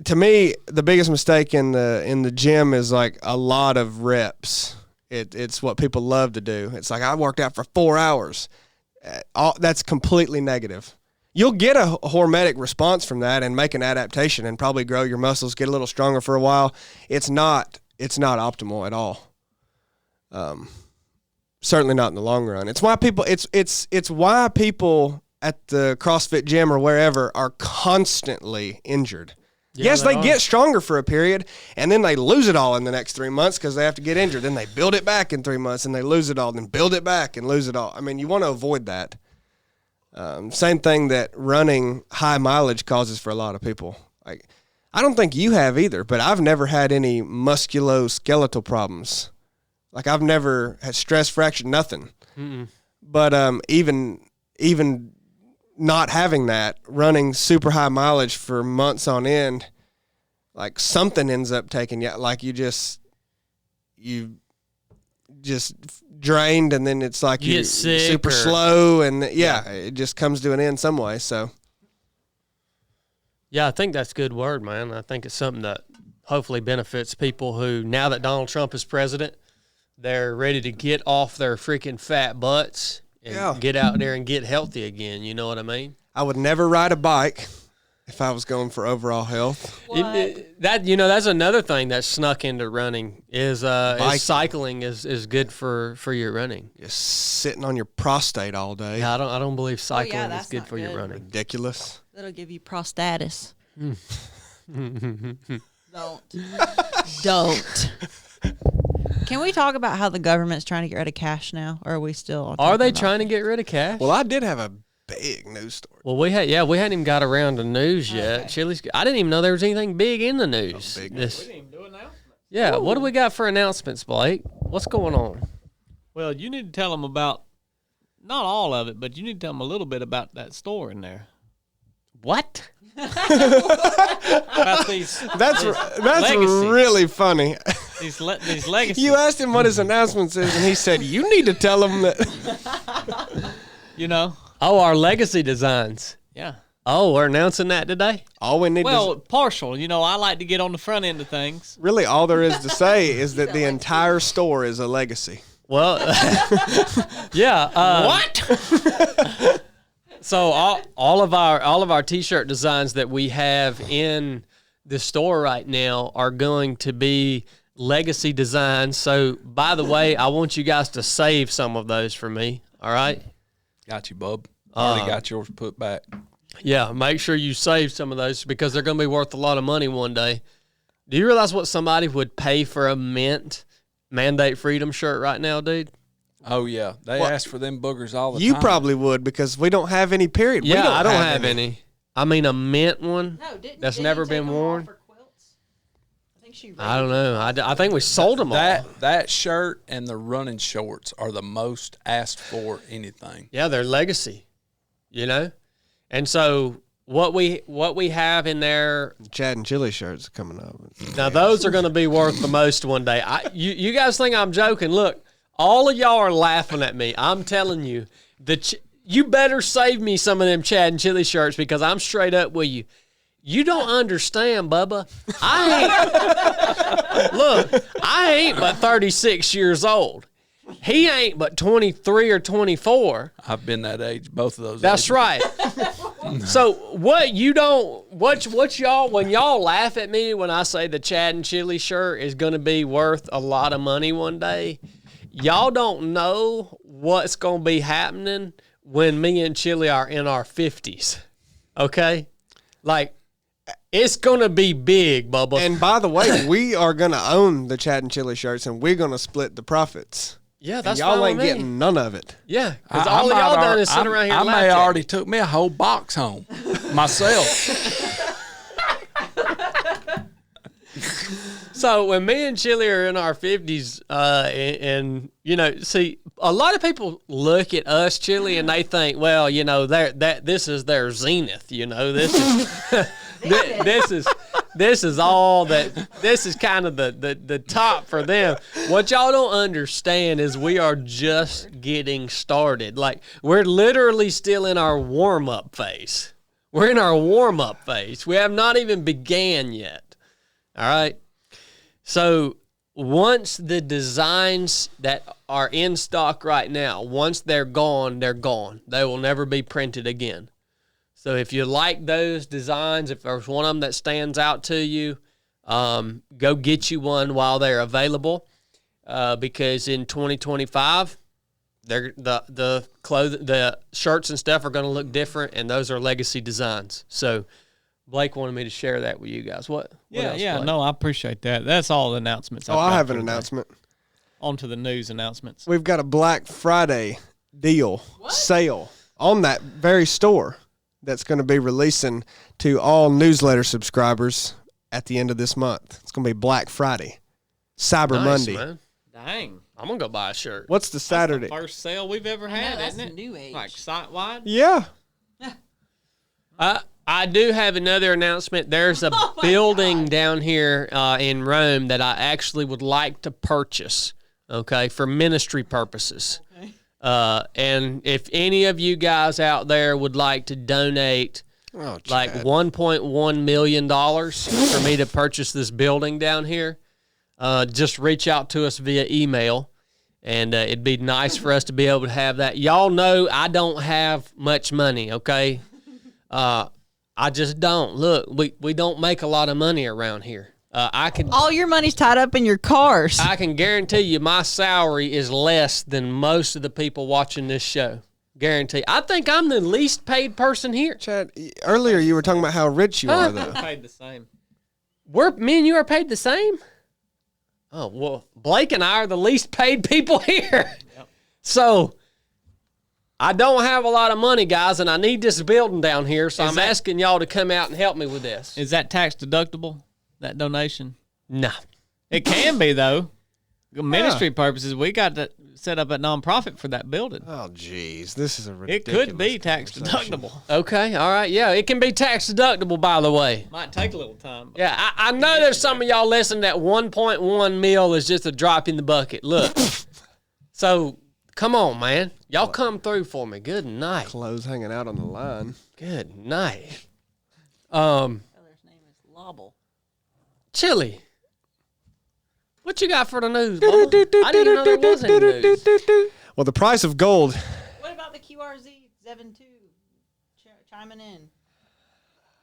To me, the biggest mistake in the gym is like a lot of reps. It's what people love to do. It's like, I worked out for 4 hours. That's completely negative. you'll get a hormetic response from that and make an adaptation and probably grow your muscles, get a little stronger for a while. It's not optimal at all. Certainly not in the long run. It's why people it's why people at the CrossFit gym or wherever are constantly injured. Yeah, Yes, they are. get stronger for a period, and then they lose it all in the next 3 months because they have to get injured. Then they build it back in 3 months, and they lose it all, then build it back and lose it all. I mean, you want to avoid that. Same thing that running high mileage causes for a lot of people. Like, I don't think you have either, but I've never had any musculoskeletal problems. Like, I've never had stress fracture, nothing. Mm-mm. But even not having that, running super high mileage for months on end, like something ends up taking you. Like you just drained, and then it's like You you're get sick super or- slow, and it just comes to an end some way. So Yeah, I think that's a good word, man. I think it's something that hopefully benefits people who, now that Donald Trump is president, they're ready to get off their freaking fat butts and get out there and get healthy again. You know what I mean? I would never ride a bike if I was going for overall health. That's another thing that snuck into running is cycling is good for your running. Just sitting on your prostate all day. Yeah, I don't believe cycling is that's good not for your good. running. Ridiculous. That'll give you prostatitis. Don't. Can we talk about how the government's trying to get rid of cash now, or are we still? Are they trying to get rid of cash? Well, I did have a big news story. Well, we hadn't even got around to news yet. Chili's. I didn't even know there was anything big in the news. big Yeah, what do we got for announcements, Blake? What's going on? Well, you need to tell them about, not all of it, but you need to tell them a little bit about that store in there. What? About these That's legacies. really funny. these legacies. You asked him what his announcements is, and he said, "You need to tell him that." You know? Oh, our legacy designs. Yeah. Oh, we're announcing that today? All we need Well, partial. You know, I like to get on the front end of things. really all there is to say is that the entire store is a legacy. Well, yeah. What? So all of our T-shirt designs that we have in the store right now are going to be legacy designs. So, by the way, I want you guys to save some of those for me. All right? Got you, bub. Already got yours put back. Yeah, make sure you save some of those because they're going to be worth a lot of money one day. Do you realize what somebody would pay for a mint Mandate Freedom shirt right now, dude? Oh, yeah. They ask for them boogers all the You time. probably would because we don't have any. Period. We Yeah, I don't have any. I mean, a mint one that's never been worn. I think she. I don't know. I think we sold them all. That shirt and the running shorts are the most asked for anything. Yeah, they're legacy, you know? And so what we have in there, Chad and Chili shirts coming up. now those are going to be worth the most one day. You guys think I'm joking. Look, all of y'all are laughing at me. I'm telling you, you better save me some of them Chad and Chili shirts because I'm straight up with you. You don't understand, Bubba. I ain't but 36 years old. He ain't but 23 or 24. I've been that age, both of those That's ages. right. So what y'all, when y'all laugh at me when I say the Chad and Chili shirt is going to be worth a lot of money one day, y'all don't know what's going to be happening when me and Chili are in our 50s. Okay? Like, it's going to be big, Bubba. And by the way, we are going to own the Chad and Chili shirts, and we're going to split the profits. yeah, And that's y'all fine ain't with me. getting none of it. Yeah, because all of y'all done is sit around here and I laugh may at already me. took me a whole box home myself. So when me and Chili are in our 50s, and you know, see, a lot of people look at us, Chili, and they think, well, you know, this is their zenith. You know, this is this is all that. This is kind of the top for them. What y'all don't understand is we are just getting started. Like, we're literally still in our warm up phase. We're in our warm up phase. We have not even began yet. All right. So once the designs that are in stock right now, once they're gone, they're gone. They will never be printed again. So if you like those designs, if there's one of them that stands out to you, go get you one while they're available. Because in 2025, the shirts and stuff are going to look different, and those are legacy designs. So Blake wanted me to share that with you guys. What else, Blake? No, I appreciate that. That's all the announcements. I have an announcement. On to the news announcements. We've got a Black Friday deal sale on that very store that's going to be releasing to all newsletter subscribers at the end of this month. It's going to be Black Friday, Cyber Monday. Man. Dang. I'm going to go buy a shirt. What's the Saturday? That's the first sale we've ever had, that's isn't it? new age. Like site-wide? Yeah. I do have another announcement. There's a building down here in Rome that I actually would like to purchase, okay, for ministry purposes. Okay. And if any of you guys out there would like to donate like $1.1 million for me to purchase this building down here, just reach out to us via email. And it'd be nice for us to be able to have that. Y'all know I don't have much money, okay? I just don't. Look, we don't make a lot of money around here. All your money's tied up in your cars. I can guarantee you my salary is less than most of the people watching this show. Guarantee. I think I'm the least paid person here. Chad, earlier you were talking about how rich you are, though. Paid the same. Me and you are paid the same? Oh, well, Blake and I are the least paid people here. Yep. So I don't have a lot of money, guys, and I need this building down here, so I'm asking y'all to come out and help me with this. Is that tax deductible, that donation? No. It can be, though. Ministry purposes, we got to set up a nonprofit for that building. Oh, geez. This is a It ridiculous could be tax deductible. Okay, all right. Yeah, it can be tax deductible, by the way. Might take a little time. Yeah, I know there's some of y'all listening that 1.1 mil is just a drop in the bucket. Look. So, come on, man. Y'all come through for me. Good night. Clothes hanging out on the line. Good night. Brother's name is Lobble. Chili. What you got for the news, Bubba? I didn't even know there was any news. Well, the price of gold. What about the QRZ 72 chiming in?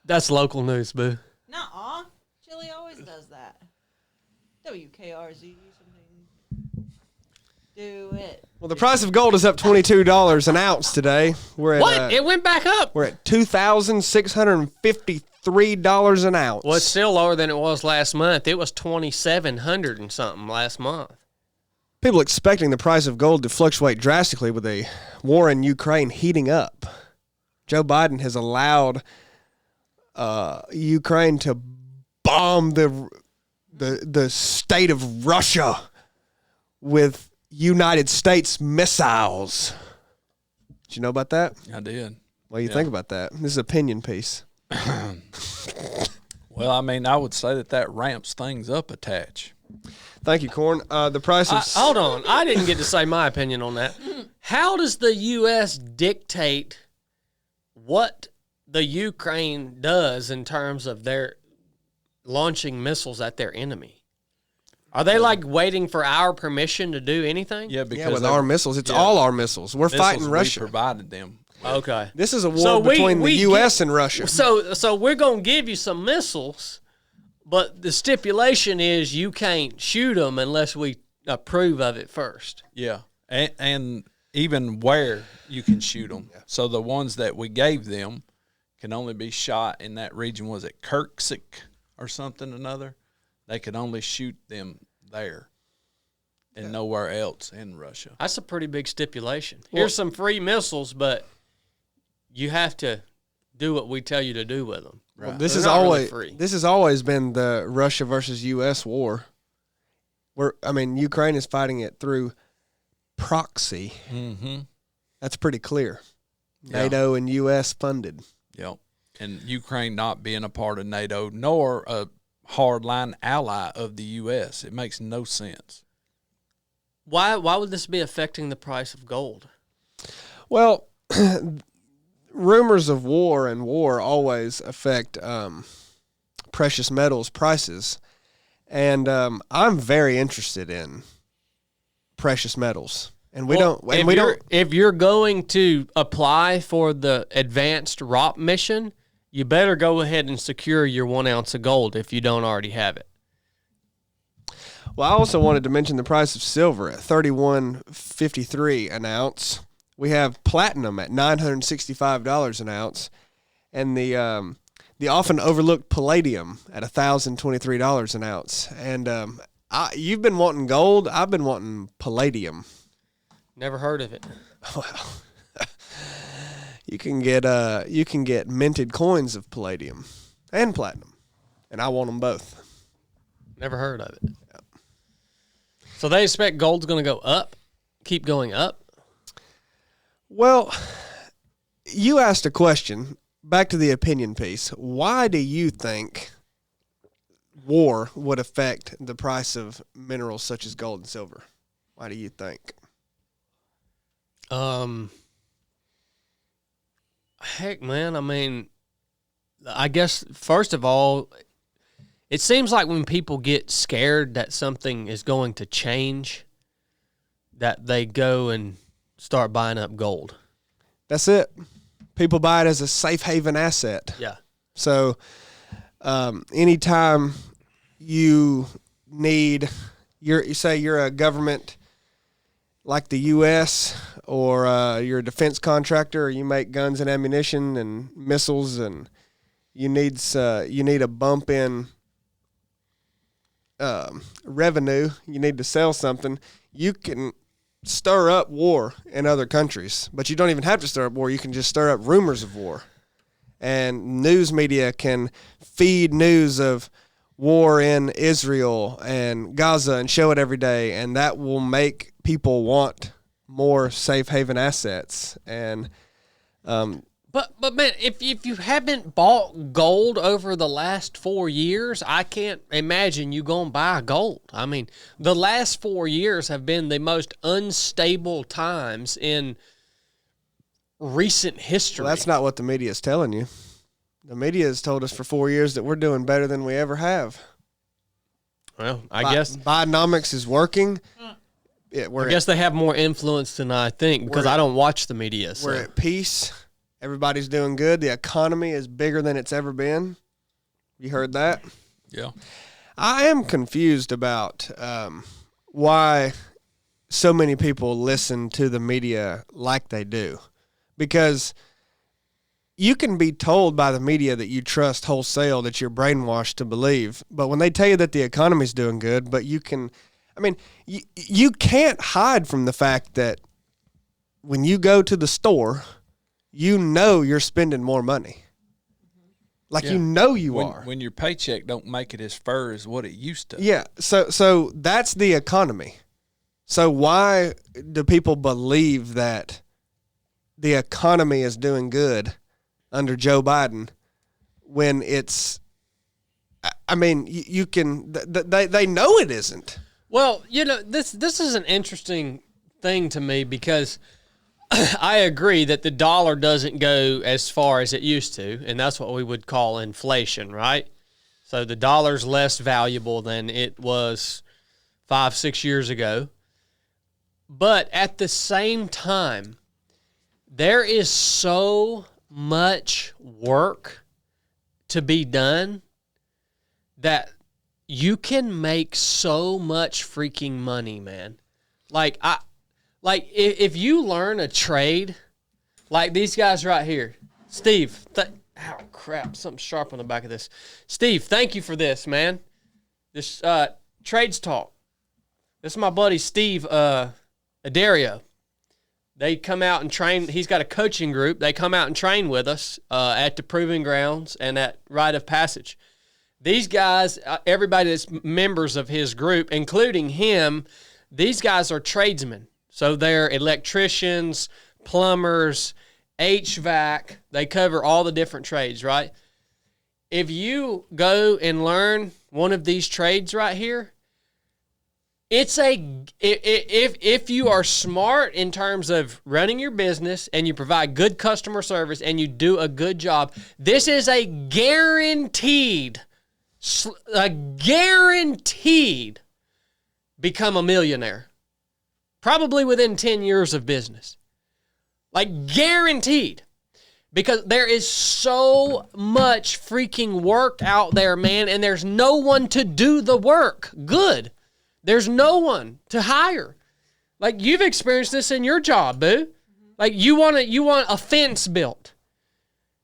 That's local news, boo. Nuh-uh. Chili always does that. WKRZ something. Do it. Well, the price of gold is up $22 an ounce today. We're at, What? It went back up. We're at $2,653 an ounce. Well, it's still lower than it was last month. It was 2,700 and something last month. People expecting the price of gold to fluctuate drastically with a war in Ukraine heating up. Joe Biden has allowed Ukraine to bomb the state of Russia with United States missiles. Did you know about that? I did. What do you think about that? This is an opinion piece. Well, I mean, I would say that ramps things up a touch. Thank you, Corn. The price of... Hold on. I didn't get to say my opinion on that. How does the U.S. dictate what the Ukraine does in terms of their launching missiles at their enemy? Are they like waiting for our permission to do anything? Yeah, because with our missiles. It's all our missiles. We're fighting Russia. We provided them. Okay. This is a war between the U.S. and Russia. So we're going to give you some missiles, but the stipulation is you can't shoot them unless we approve of it first. Yeah, and even where you can shoot them. Yeah. So the ones that we gave them can only be shot in that region. Was it Kirksik or something another? They could only shoot them there and nowhere else in Russia. That's a pretty big stipulation. Here's some free missiles, but you have to do what we tell you to do with them. Right. Well, this has always been the Russia versus U.S. war. Ukraine is fighting it through proxy. Mm-hmm. That's pretty clear. Yeah. NATO and U.S. funded. Yep. And Ukraine not being a part of NATO nor a hardline ally of the U.S. It makes no sense. Why would this be affecting the price of gold? Well, rumors of war and war always affect precious metals prices. And I'm very interested in precious metals. And we don't. And we don't. If you're going to apply for the advanced ROP mission, you better go ahead and secure your 1 ounce of gold if you don't already have it. Well, I also wanted to mention the price of silver at $31.53 an ounce. We have platinum at $965 an ounce, and the often overlooked palladium at $1,023 an ounce. And you've been wanting gold. I've been wanting palladium. Never heard of it. Well, you can get minted coins of palladium and platinum, and I want them both. Never heard of it. Yep. So they expect gold's going to go up, keep going up? Well, you asked a question. Back to the opinion piece. Why do you think war would affect the price of minerals such as gold and silver? Why do you think? Heck, man. I mean, I guess, first of all, it seems like when people get scared that something is going to change, that they go and start buying up gold. That's it. People buy it as a safe haven asset. Yeah. So anytime you need, you say you're a government like the U.S. or you're a defense contractor, or you make guns and ammunition and missiles, and you need a bump in revenue, you need to sell something, you can stir up war in other countries. But you don't even have to stir up war. You can just stir up rumors of war. And news media can feed news of war in Israel and Gaza and show it every day, and that will make people want more safe haven assets. And But man, if you haven't bought gold over the last 4 years, I can't imagine you going to buy gold. I mean, the last 4 years have been the most unstable times in recent history. Well, that's not what the media is telling you. The media has told us for 4 years that we're doing better than we ever have. Well, I guess Bidenomics is working. I guess they have more influence than I think, because I don't watch the media. So. We're at peace. Everybody's doing good. The economy is bigger than it's ever been. You heard that? Yeah. I am confused about why so many people listen to the media like they do. Because you can be told by the media that you trust wholesale, that you're brainwashed to believe. But when they tell you that the economy's doing good, but you can't hide from the fact that when you go to the store, you know you're spending more money. Like, you know you are. When your paycheck don't make it as far as what it used to. Yeah, so that's the economy. So why do people believe that the economy is doing good under Joe Biden when it's, I mean, you can, they know it isn't. Well, you know, this is an interesting thing to me, because I agree that the dollar doesn't go as far as it used to, and that's what we would call inflation, right? So the dollar's less valuable than it was 5-6 years ago. But at the same time, there is so much work to be done that you can make so much freaking money, man. If you learn a trade, like these guys right here, Steve, oh crap, something sharp on the back of this. Steve, thank you for this, man. This Trades Talk. This is my buddy Steve Adario. They come out and train. He's got a coaching group. They come out and train with us at the Proving Grounds and at Rite of Passage. These guys, everybody that's members of his group, including him, these guys are tradesmen. So they're electricians, plumbers, HVAC. They cover all the different trades, right? If you go and learn one of these trades right here, if you are smart in terms of running your business and you provide good customer service and you do a good job, this is a guaranteed become a millionaire. probably within 10 years of business. Like guaranteed. Because there is so much freaking work out there, man, and there's no one to do the work. Good. There's no one to hire. Like you've experienced this in your job, boo. Like you want a fence built.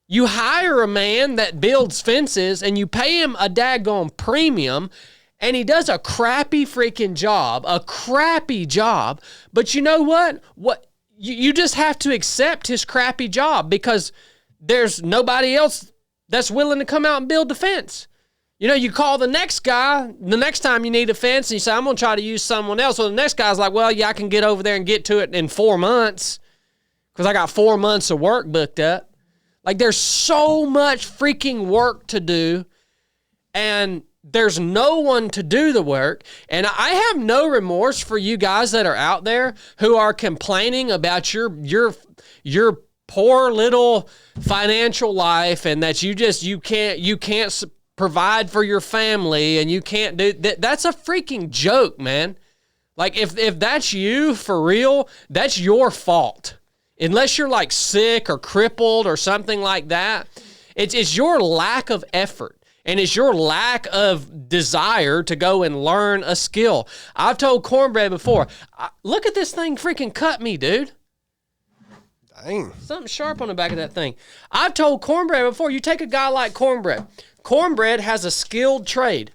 You hire a man that builds fences and you pay him a daggone premium and he does a crappy freaking job, But you know what? You just have to accept his crappy job because there's nobody else that's willing to come out and build the fence. You know, you call the next guy, the next time you need a fence, and you say, I'm going to try to use someone else. Well, the next guy's like, well, yeah, I can get over there and get to it in 4 months because I got 4 months of work booked up. Like, there's so much freaking work to do, and there's no one to do the work. And I have no remorse for you guys that are out there who are complaining about your poor little financial life and that you can't provide for your family and you can't do that. That's a freaking joke, man. Like if that's you for real, that's your fault. Unless you're like sick or crippled or something like that. It's your lack of effort. And it's your lack of desire to go and learn a skill. I've told Cornbread before, look at this thing freaking cut me, dude. Dang. Something sharp on the back of that thing. I've told Cornbread before, you take a guy like Cornbread. Cornbread has a skilled trade.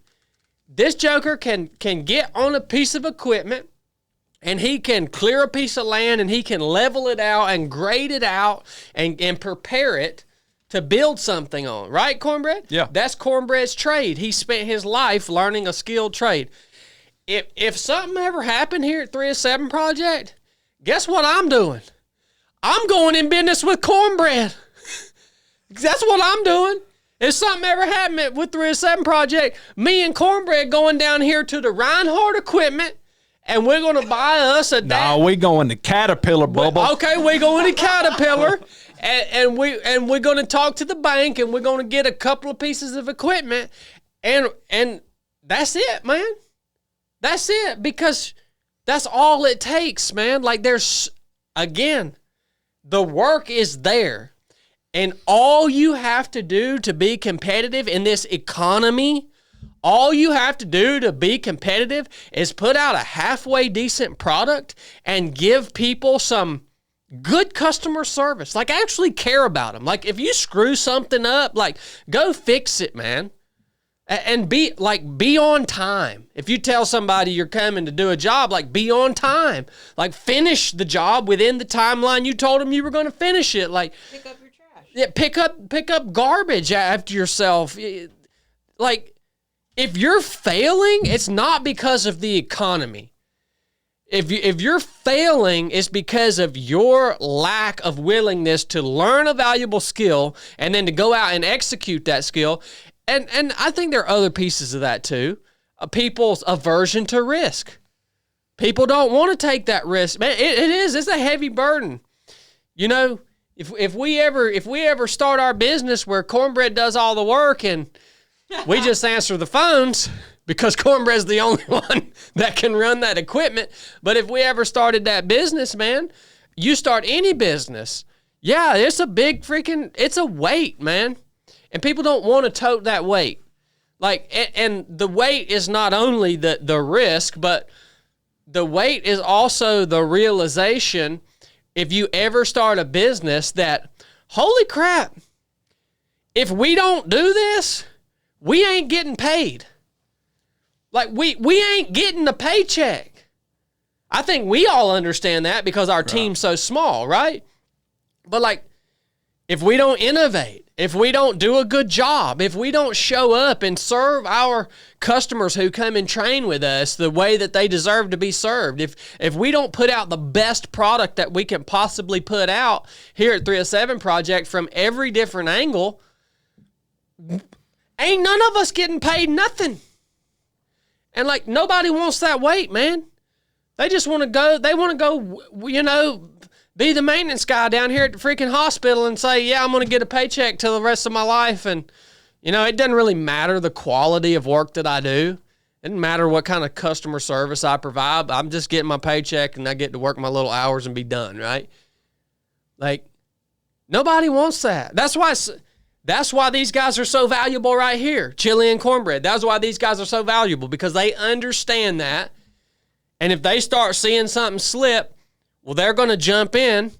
This joker can get on a piece of equipment and he can clear a piece of land and he can level it out and grade it out and prepare it to build something on. Right, Cornbread? Yeah. That's Cornbread's trade. He spent his life learning a skilled trade. If something ever happened here at 307 Project, guess what I'm doing? I'm going in business with Cornbread. That's what I'm doing. If something ever happened with 307 Project, me and Cornbread going down here to the Reinhardt equipment, and we're going to buy us a... No, we going to Caterpillar, Bubba. Okay, we're going to Caterpillar, and we're going to talk to the bank, and we're going to get a couple of pieces of equipment, and that's it, man. That's it, because that's all it takes, man. Like there's, again, the work is there. And all you have to do to be competitive in this economy, all you have to do to be competitive is put out a halfway decent product and give people some good customer service. Like actually care about them. Like if you screw something up, like go fix it, man. And be on time. If you tell somebody you're coming to do a job, like be on time. Like finish the job within the timeline you told them you were going to finish it. Like Pick up your trash. Yeah, pick up garbage after yourself. Like if you're failing, it's not because of the economy. If you're failing, it's because of your lack of willingness to learn a valuable skill and then to go out and execute that skill. And I think there are other pieces of that too. People's aversion to risk. People don't want to take that risk. Man, it's a heavy burden. You know, if we ever start our business where Cornbread does all the work and we just answer the phones because Cornbread's the only one that can run that equipment. But if we ever started that business, man, you start any business. Yeah, it's a weight, man. And people don't want to tote that weight. Like, and the weight is not only the risk, but the weight is also the realization, if you ever start a business, that, holy crap, if we don't do this, we ain't getting paid. Like, we ain't getting a paycheck. I think we all understand that because our team's so small, right? But, like, if we don't innovate, if we don't do a good job, if we don't show up and serve our customers who come and train with us the way that they deserve to be served, if we don't put out the best product that we can possibly put out here at 307 Project from every different angle, ain't none of us getting paid nothing. And like nobody wants that weight, man. They just want to go, you know, be the maintenance guy down here at the freaking hospital and say, yeah, I'm going to get a paycheck till the rest of my life. And, you know, it doesn't really matter the quality of work that I do. It doesn't matter what kind of customer service I provide. I'm just getting my paycheck and I get to work my little hours and be done, right? Like, nobody wants that. That's why these guys are so valuable right here, chili and cornbread. That's why these guys are so valuable, because they understand that. And if they start seeing something slip, well, they're going to jump in,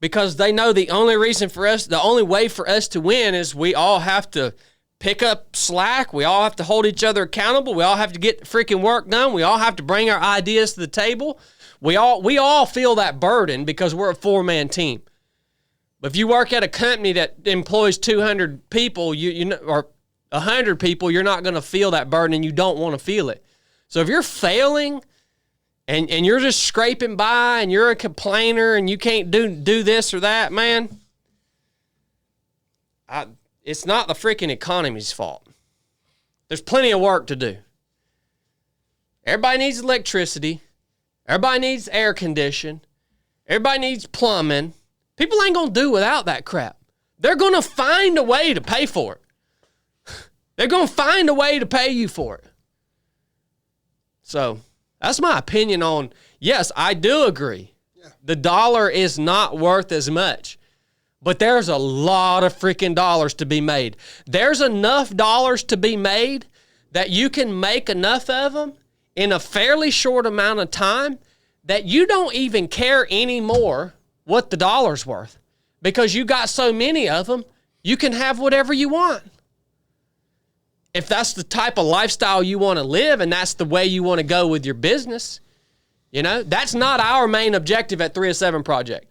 because they know the only way for us to win is we all have to pick up slack. We all have to hold each other accountable. We all have to get freaking work done. We all have to bring our ideas to the table. We all feel that burden because we're a 4-man team. But if you work at a company that employs 200 people, or 100 people, you're not going to feel that burden, and you don't want to feel it. So if you're failing and you're just scraping by and you're a complainer and you can't do this or that, man, it's not the freaking economy's fault. There's plenty of work to do. Everybody needs electricity. Everybody needs air conditioning. Everybody needs plumbing. People ain't going to do without that crap. They're going to find a way to pay for it. They're going to find a way to pay you for it. So that's my opinion on, yes, I do agree. Yeah. The dollar is not worth as much. But there's a lot of freaking dollars to be made. There's enough dollars to be made that you can make enough of them in a fairly short amount of time that you don't even care anymore what the dollar's worth. Because you got so many of them, you can have whatever you want. If that's the type of lifestyle you want to live and that's the way you want to go with your business, that's not our main objective at 307 Project.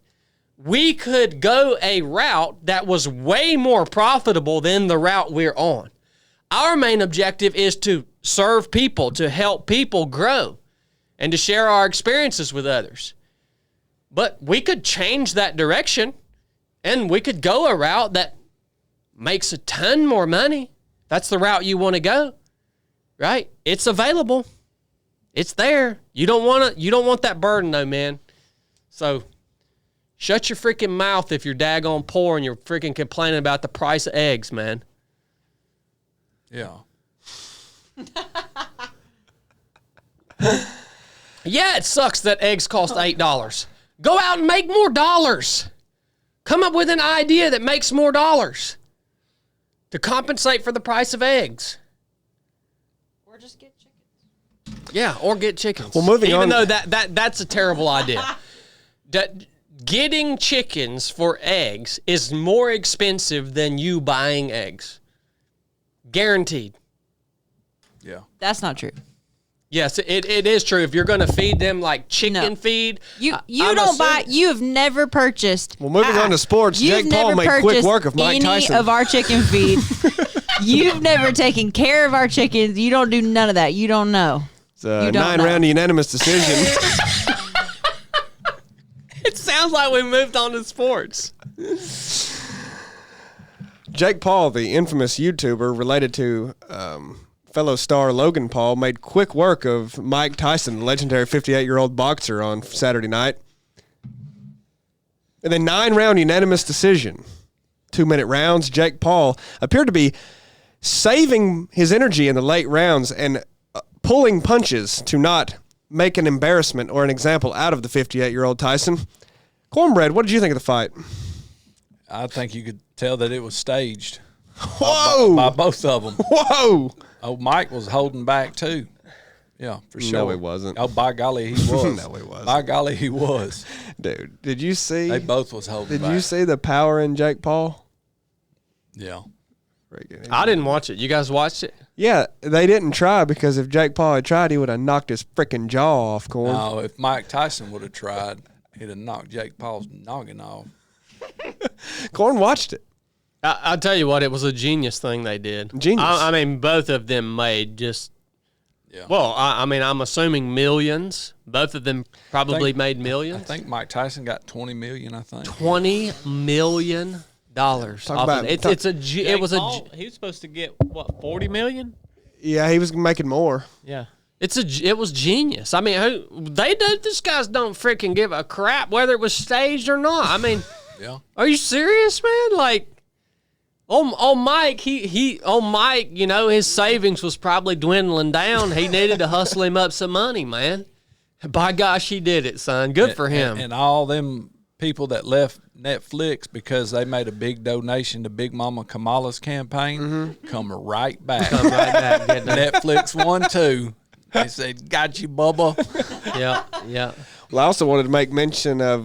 We could go a route that was way more profitable than the route we're on. Our main objective is to serve people, to help people grow, and to share our experiences with others. But we could change that direction, and we could go a route that makes a ton more money. That's the route you want to go, right? It's available. It's there. You don't want that burden though, man. So shut your freaking mouth if you're daggone poor and you're freaking complaining about the price of eggs, man. Yeah. Yeah, it sucks that eggs cost $8. Go out and make more dollars. Come up with an idea that makes more dollars to compensate for the price of eggs. Or just get chickens. Yeah, or get chickens. Well, moving on. Even though that's a terrible idea. Getting chickens for eggs is more expensive than you buying eggs. Guaranteed. Yeah. That's not true. Yes, it is true. If you're going to feed them like chicken feed, you don't buy. You have never purchased. Well, moving on to sports, Jake Paul made quick work of Mike Tyson. Any of our chicken feed. You've never taken care of our chickens. You don't do none of that. You don't know. It's a 9-round unanimous decision. It sounds like we moved on to sports. Jake Paul, the infamous YouTuber related to fellow star Logan Paul, made quick work of Mike Tyson, the legendary 58-year-old boxer, on Saturday night. In a 9-round unanimous decision, 2-minute rounds, Jake Paul appeared to be saving his energy in the late rounds and pulling punches to not make an embarrassment or an example out of the 58-year-old Tyson. Cornbread, what did you think of the fight? I think you could tell that it was staged. Whoa! By both of them. Whoa! Oh, Mike was holding back too. Yeah, for sure. No, he wasn't. Oh, by golly, he was. No, he wasn't. By golly, he was. Dude, did you see? They both was holding back. Did you see the power in Jake Paul? Yeah. I didn't watch it. You guys watched it? Yeah, they didn't try because if Jake Paul had tried, he would have knocked his freaking jaw off, Corn. No, if Mike Tyson would have tried, he'd have knocked Jake Paul's noggin off. Corn watched it. I'll tell you what, it was a genius thing they did. Genius. I mean, both of them made just, well, I mean, I'm assuming millions. Both of them probably made millions. I think Mike Tyson got $20 million, I think. $20 million. He was supposed to get, what, $40 million? Yeah, he was making more. Yeah. It was genius. I mean, these guys don't freaking give a crap whether it was staged or not. I mean, yeah. Are you serious, man? Like, Mike, Mike, you know, his savings was probably dwindling down. He needed to hustle him up some money, man. By gosh, he did it, son. Good for him. And all them people that left Netflix because they made a big donation to Big Mama Kamala's campaign come right back. Come right back. Didn't they? Netflix won too. They said, "Got you, Bubba." Yeah. Well, I also wanted to make mention of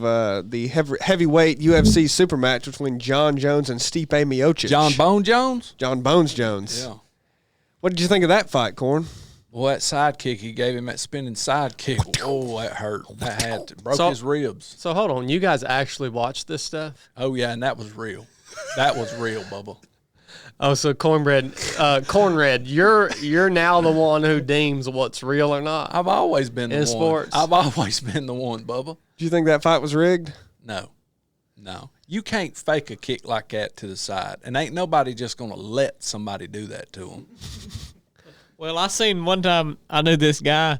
the heavyweight UFC super match between John Jones and Stipe Miocic. John Bone Jones? John Bones Jones. Yeah. What did you think of that fight, Corn? Well, that sidekick he gave him, that spinning sidekick, oh, that hurt. That had to, broke his ribs. So hold on, you guys actually watched this stuff? Oh, yeah, and that was real. That was real, Bubba. Oh, so Cornred, you're now the one who deems what's real or not. I've always been the one. In sports? I've always been the one, Bubba. Do you think that fight was rigged? No. You can't fake a kick like that to the side, and ain't nobody just going to let somebody do that to them. Well, I seen one time, I knew this guy,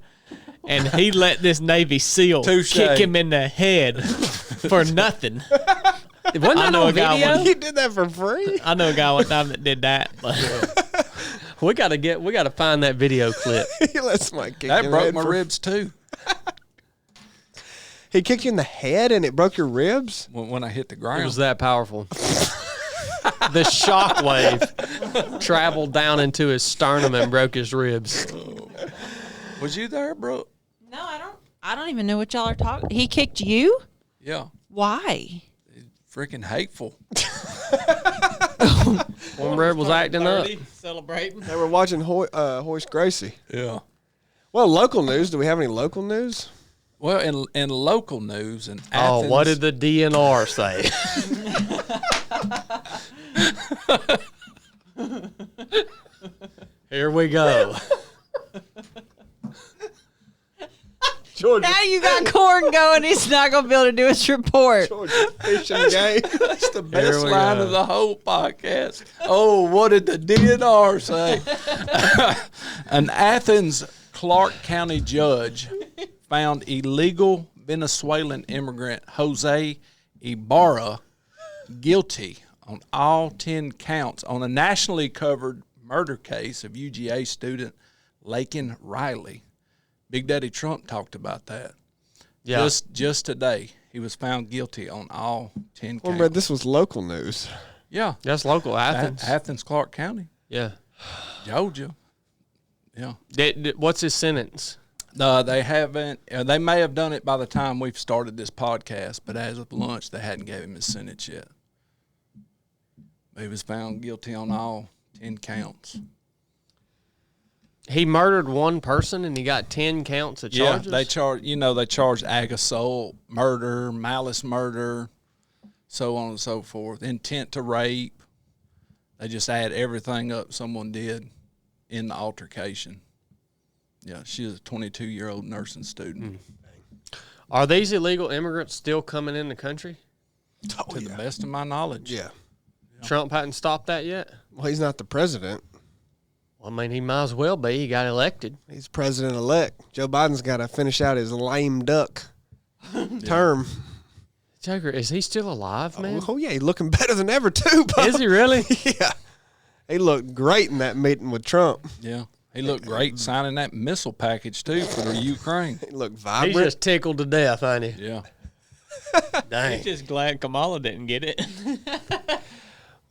and he let this Navy SEAL Touche. kick him in the head for nothing. Wasn't that on video? You did that for free? I know a guy one time that did that. But We gotta find that video clip. He let somebody kick That you in the broke head my for- ribs, too, He kicked you in the head and it broke your ribs? when I hit the It ground. was that powerful. The shockwave traveled down into his sternum and broke his ribs. Was you there, bro? No, I don't even know what y'all are talking. He kicked you? Yeah. Why? Freaking hateful. Cornbread was acting up. Celebrating. They were watching Hoist Gracie. Yeah. Well, local news. Do we have any local news? Well, in local news in Athens. Oh, what did the DNR say? Here we go. Georgia. Now you got Corn going. He's not going to be able to do his report. Georgia fishing game. That's the best we line go. of the whole podcast. Oh, what did the DNR say? An Athens Clark County judge found illegal Venezuelan immigrant Jose Ibarra guilty on all 10 counts on a nationally covered murder case of UGA student Laken Riley. Big Daddy Trump talked about that. Yeah. Just today, he was found guilty on all 10 Well, counts. Brad, this was local news. Yeah. That's local Athens. Athens, Clark County, Yeah. Georgia. Yeah. What's his sentence? They haven't. They may have done it by the time we've started this podcast, but as of lunch, they hadn't gave him his sentence yet. He was found guilty on all 10 counts. He murdered one person and he got 10 counts of Yeah, charges? they charged ag assault, murder, malice murder, so on and so forth, intent to rape. They just add everything up someone did in the altercation. Yeah, she is a 22-year-old nursing student. Are these illegal immigrants still coming in the country? To the best of my knowledge. Yeah. Trump hadn't stopped that yet? Well, he's not the president. Well, I mean, he might as well be. He got elected. He's president-elect. Joe Biden's got to finish out his lame duck term. Joker, is he still alive, man? Oh, yeah, he's looking better than ever, too, Bob. Is he really? Yeah. He looked great in that meeting with Trump. Yeah. He looked great signing that missile package, too, for the Ukraine. He looked He's vibrant. just tickled to death, ain't he? Yeah. Dang. Just glad Kamala didn't get it.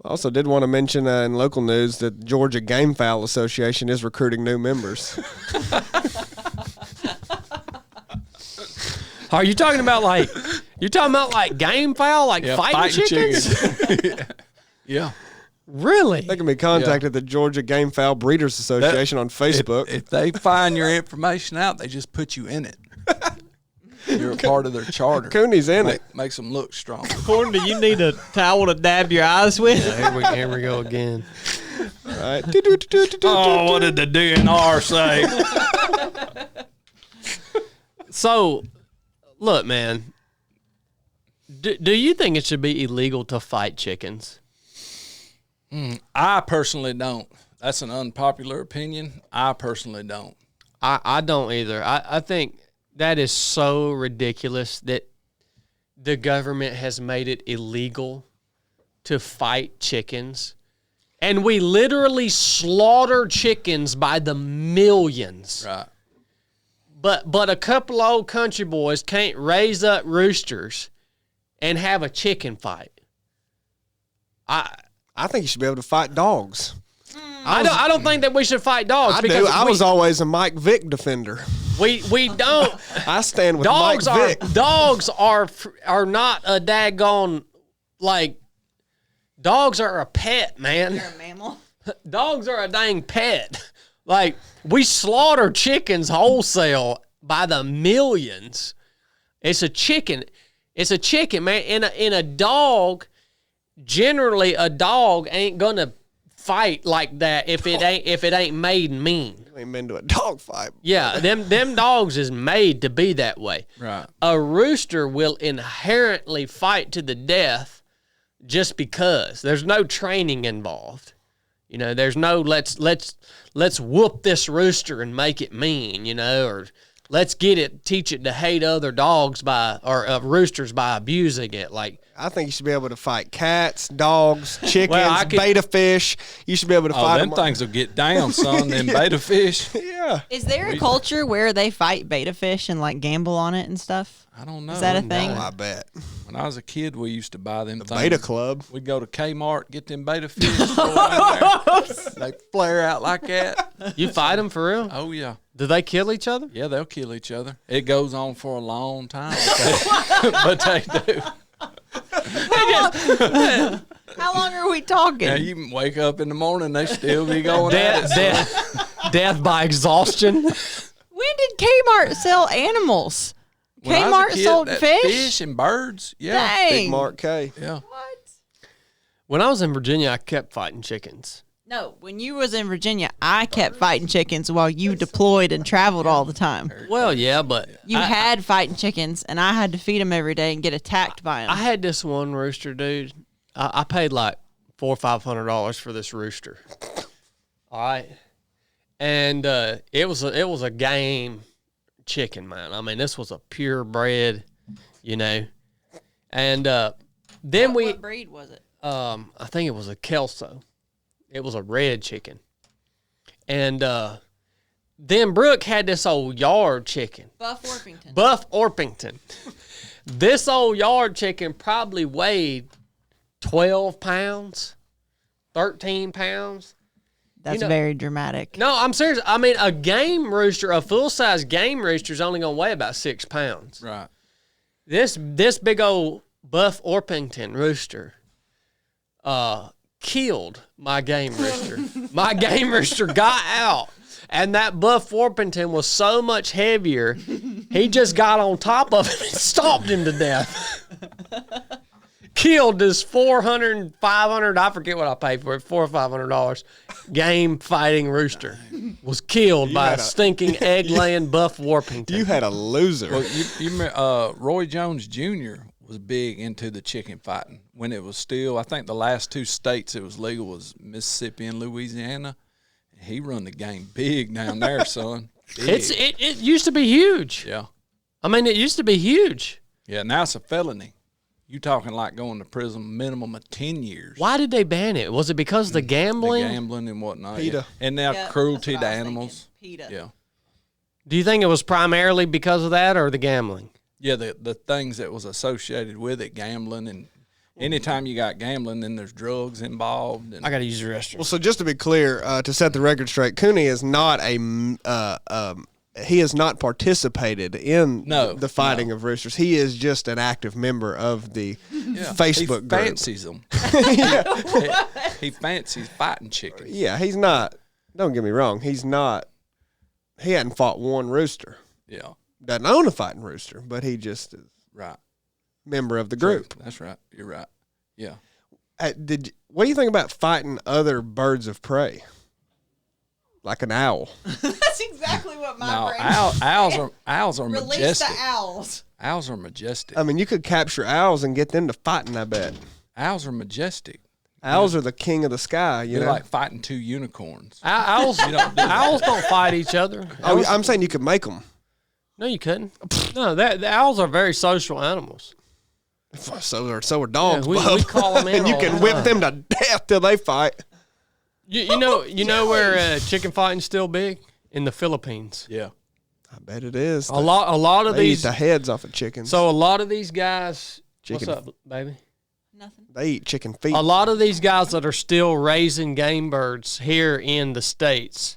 I also did want to mention in local news that the Georgia Game Fowl Association is recruiting new members. Are you talking about like game fowl, like Yeah, fighting chickens? Yeah. Really? They can be contacted at the Georgia Game Fowl Breeders Association on Facebook. If they find your information out, they just put you in it. You're a part of their charter. Cooney's in it. Makes them look strong. Corn, do you need a towel to dab your eyes with? Here we go again. All right. Oh, what did the DNR say? So, look, man. Do you think it should be illegal to fight chickens? I personally don't. That's an unpopular opinion. I personally don't. I don't either. I think that is so ridiculous that the government has made it illegal to fight chickens. And we literally slaughter chickens by the millions. Right. But a couple of old country boys can't raise up roosters and have a chicken fight. I think you should be able to fight dogs. I don't think that we should fight dogs. I because do. I was always a Mike Vick defender. We don't. I stand with Dogs Mike Vick. dogs are not a daggone, like, dogs are a pet, man. You're a mammal. Dogs are a dang pet. Like, we slaughter chickens wholesale by the millions. It's a chicken. It's a chicken, man. In a dog, generally a dog ain't gonna fight like that if it ain't made mean. You ain't been to a dog fight. Yeah, them dogs is made to be that way. Right. A rooster will inherently fight to the death just because. There's no training involved. You know, there's no let's whoop this rooster and make it mean, you know, or let's teach it to hate other dogs roosters by abusing it. Like, I think you should be able to fight cats, dogs, chickens, Well, beta fish. You should be able to fight them them. things will get down, son. Them beta fish. Yeah. Is there a culture where they fight beta fish and like gamble on it and stuff? I don't know. Is that a thing? Oh, I bet. When I was a kid, we used to buy them things. Beta Club. We'd go to Kmart, get them beta fish. Throw it in there. They flare out like that. you fight them for real? Oh, yeah. Do they kill each other? Yeah, they'll kill each other. It goes on for a long time, but they do. How long are we talking? Now, you can wake up in the morning, they still be going at it. Death by exhaustion. When did Kmart sell animals? When I was a Kmart kid, sold that fish? fish and birds. Yeah. Dang. Big Mark K. Yeah. What? When I was in Virginia, I kept fighting chickens. No, when you was in Virginia, I kept fighting chickens while you deployed and traveled all the time. Well, yeah, but You had fighting chickens, and I had to feed them every day and get attacked by them. I had this one rooster, dude. I paid like $400 or $500 for this rooster. All right, and it was a game chicken, man. I mean, this was a purebred, you know. And then what breed was it? I think it was a Kelso. It was a red chicken. And then Brooke had this old yard chicken. Buff Orpington. Buff Orpington. This old yard chicken probably weighed 12 pounds, 13 pounds. That's very dramatic. No, I'm serious. I mean, a game rooster, a full-size game rooster is only going to weigh about 6 pounds. Right. This big old Buff Orpington rooster killed my game rooster. My game rooster got out, and that Buff Orpington was so much heavier, he just got on top of him and stomped him to death. Killed this $400, $500, I forget what I paid for it, $400 or $500 game fighting rooster was killed by a stinking egg-laying Buff Orpington. You had a loser. Well, you remember, Roy Jones Jr. was big into the chicken fighting when it was still, I think the last 2 states it was legal was Mississippi and Louisiana. He run the game big down there, son. Big. It used to be huge. Yeah. I mean, it used to be huge. Yeah, now it's a felony. You talking like going to prison minimum of 10 years. Why did they ban it? Was it because of the gambling? The gambling and whatnot. PETA. Yeah. And now Yeah, cruelty that's to what I was animals. thinking. PETA. Yeah. Do you think it was primarily because of that or the gambling? Yeah, the things that was associated with it, gambling, and anytime you got gambling, then there's drugs involved. And I got to use the restroom. Well, so just to be clear, to set the record straight, Cooney is not he has not participated in the fighting of roosters. He is just an active member of the Facebook he group. fancies them. He fancies fighting chickens. Yeah, he's not. Don't get me wrong. He's not. He hadn't fought one rooster. Yeah, Doesn't own a fighting rooster, but he just is right. member of the group. That's right. You're right. Yeah. What do you think about fighting other birds of prey? Like an owl. That's exactly what my No, brain owls are Release majestic. the owls. Owls are majestic. I mean, you could capture owls and get them to fighting, I bet. Owls are majestic. Owls are the king of the sky, you They're know? like fighting 2 unicorns. Owls, owls don't fight each other. Oh, I'm saying you could make them. No, you couldn't. No, the owls are very social animals. So are dogs, Yeah, we Bub. call 'em in and you all can the whip time. them to death till they fight. You know where chicken fighting's still big? In the Philippines. Yeah. I bet it is. A lot of they these eat the heads off of chickens. So a lot of these guys. Chicken. What's up, baby? Nothing. They eat chicken feet. A lot of these guys that are still raising game birds here in the States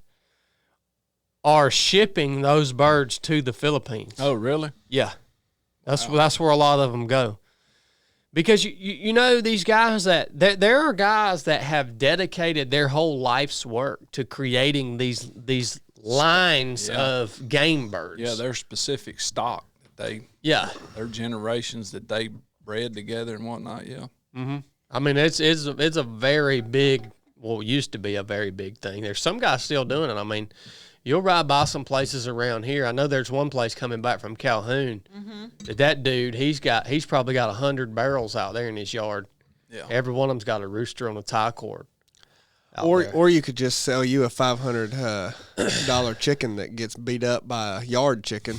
are shipping those birds to the Philippines. Oh, really? Yeah. That's where a lot of them go. Because you know these guys that there are guys that have dedicated their whole life's work to creating these lines of game birds. Yeah, their specific stock that their generations that they bred together and whatnot. Yeah. Mm-hmm. I mean, it's a very big, well, used to be a very big thing. There's some guys still doing it. I mean, you'll ride by some places around here. I know there's one place coming back from Calhoun. That dude, he's probably got 100 barrels out there in his yard. Yeah. Every one of them's got a rooster on a tie cord. Or you could just sell you a $500 chicken that gets beat up by a yard chicken.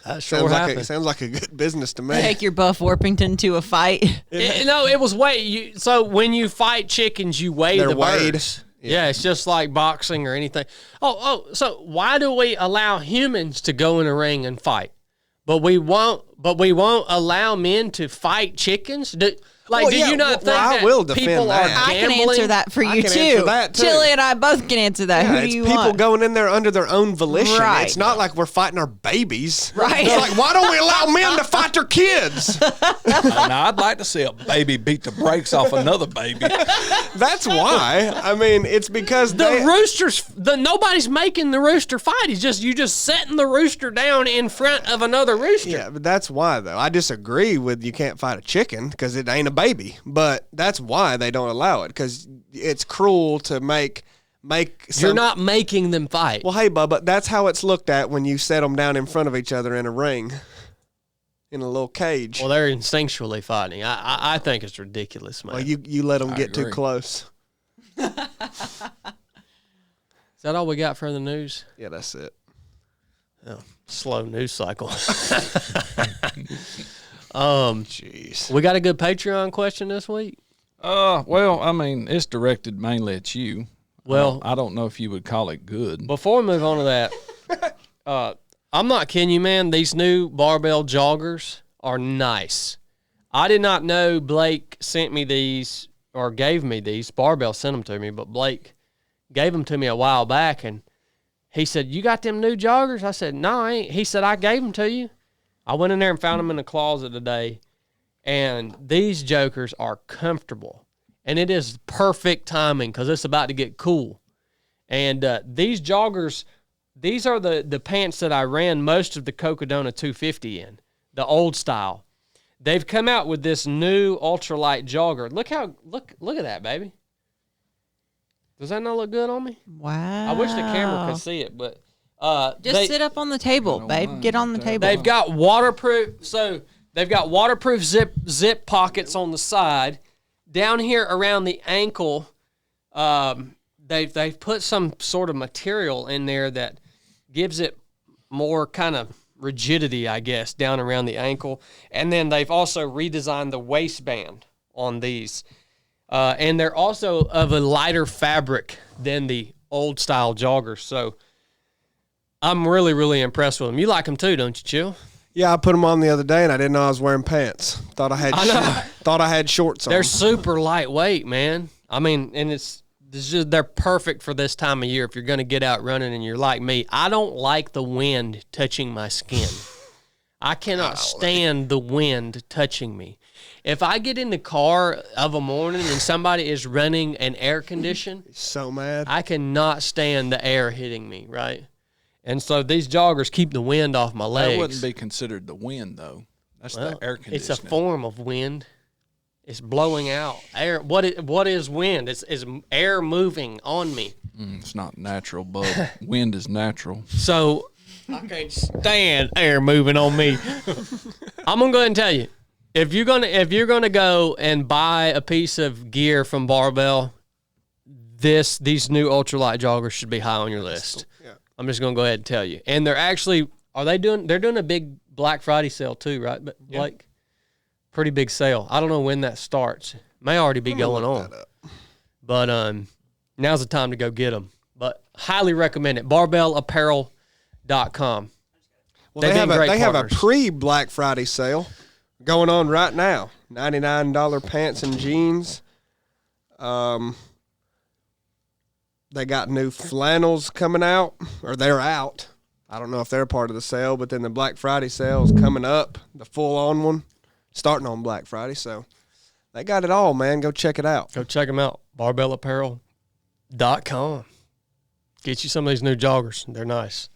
That sure happens. Sounds like a good business to me. Take your Buff Orpington to a fight. It was weigh. So when you fight chickens, you weigh the birds. Yeah, it's just like boxing or anything. So why do we allow humans to go in a ring and fight, but we won't allow men to fight chickens? Do you not think that people are gambling? I can answer that for you too. Chili and I both can answer that. Who do you want? People going in there under their own volition. Right. It's not like we're fighting our babies. Right. They're like, why don't we allow men to fight their kids? Now, I'd like to see a baby beat the brakes off another baby. That's why. I mean, it's because nobody's making the rooster fight. You just setting the rooster down in front of another rooster. Yeah, but that's why though. I disagree with you can't fight a chicken because it ain't a baby. But that's why they don't allow it, because it's cruel to make You're not making them fight. Well, hey, Bubba, that's how it's looked at when you set them down in front of each other in a ring, in a little cage. Well, they're instinctually fighting. I think it's ridiculous, man. Well, you let them get too close. Is that all we got for the news? Yeah, that's it. Oh, slow news cycle. Jeez. We got a good Patreon question this week. Well, I mean, it's directed mainly at you. Well, I don't know if you would call it good. Before we move on to that, I'm not kidding you, man. These new barbell joggers are nice. I did not know Blake sent me these or gave me these. Barbell sent them to me, but Blake gave them to me a while back, and he said, "You got them new joggers?" I said, "No, I ain't." He said, "I gave them to you." I went in there and found them in the closet today, and these jokers are comfortable, and it is perfect timing because it's about to get cool. And these joggers, these are the pants that I ran most of the Cocodona 250 in, the old style. They've come out with this new ultralight jogger. Look at that, baby. Does that not look good on me? Wow. I wish the camera could see it, but just sit up on the table, babe. Get on the table. They've got waterproof. So they've got waterproof zip pockets on the side. Down here around the ankle, they've put some sort of material in there that gives it more kind of rigidity, I guess, down around the ankle. And then they've also redesigned the waistband on these. And they're also of a lighter fabric than the old style joggers. So I'm really, really impressed with them. You like them too, don't you, Chill? Yeah, I put them on the other day, and I didn't know I was wearing pants. Thought I had shorts on. They're super lightweight, man. I mean, and they're perfect for this time of year if you're going to get out running and you're like me. I don't like the wind touching my skin. I cannot stand the wind touching me. If I get in the car of a morning and somebody is running an air condition, so mad. I cannot stand the air hitting me, right? And so these joggers keep the wind off my legs. That wouldn't be considered the wind, though. That's the air conditioning. It's a form of wind. It's blowing out air. What is wind? It's air moving on me. It's not natural, bub. Wind is natural. So I can't stand air moving on me. I'm gonna go ahead and tell you, if you're gonna go and buy a piece of gear from Barbell, these new ultralight joggers should be high on your list. Yeah. I'm just gonna go ahead and tell you. And they're doing a big Black Friday sale too, right? But like pretty big sale. I don't know when that starts. May already be going on. But now's the time to go get them. But highly recommend it. Barbellapparel.com. Well, they have a pre-Black Friday sale going on right now. $99 pants and jeans. They got new flannels coming out, or they're out. I don't know if they're a part of the sale, but then the Black Friday sale is coming up, the full-on one, starting on Black Friday. So they got it all, man. Go check it out. Go check them out. Barbellapparel.com. Get you some of these new joggers. They're nice.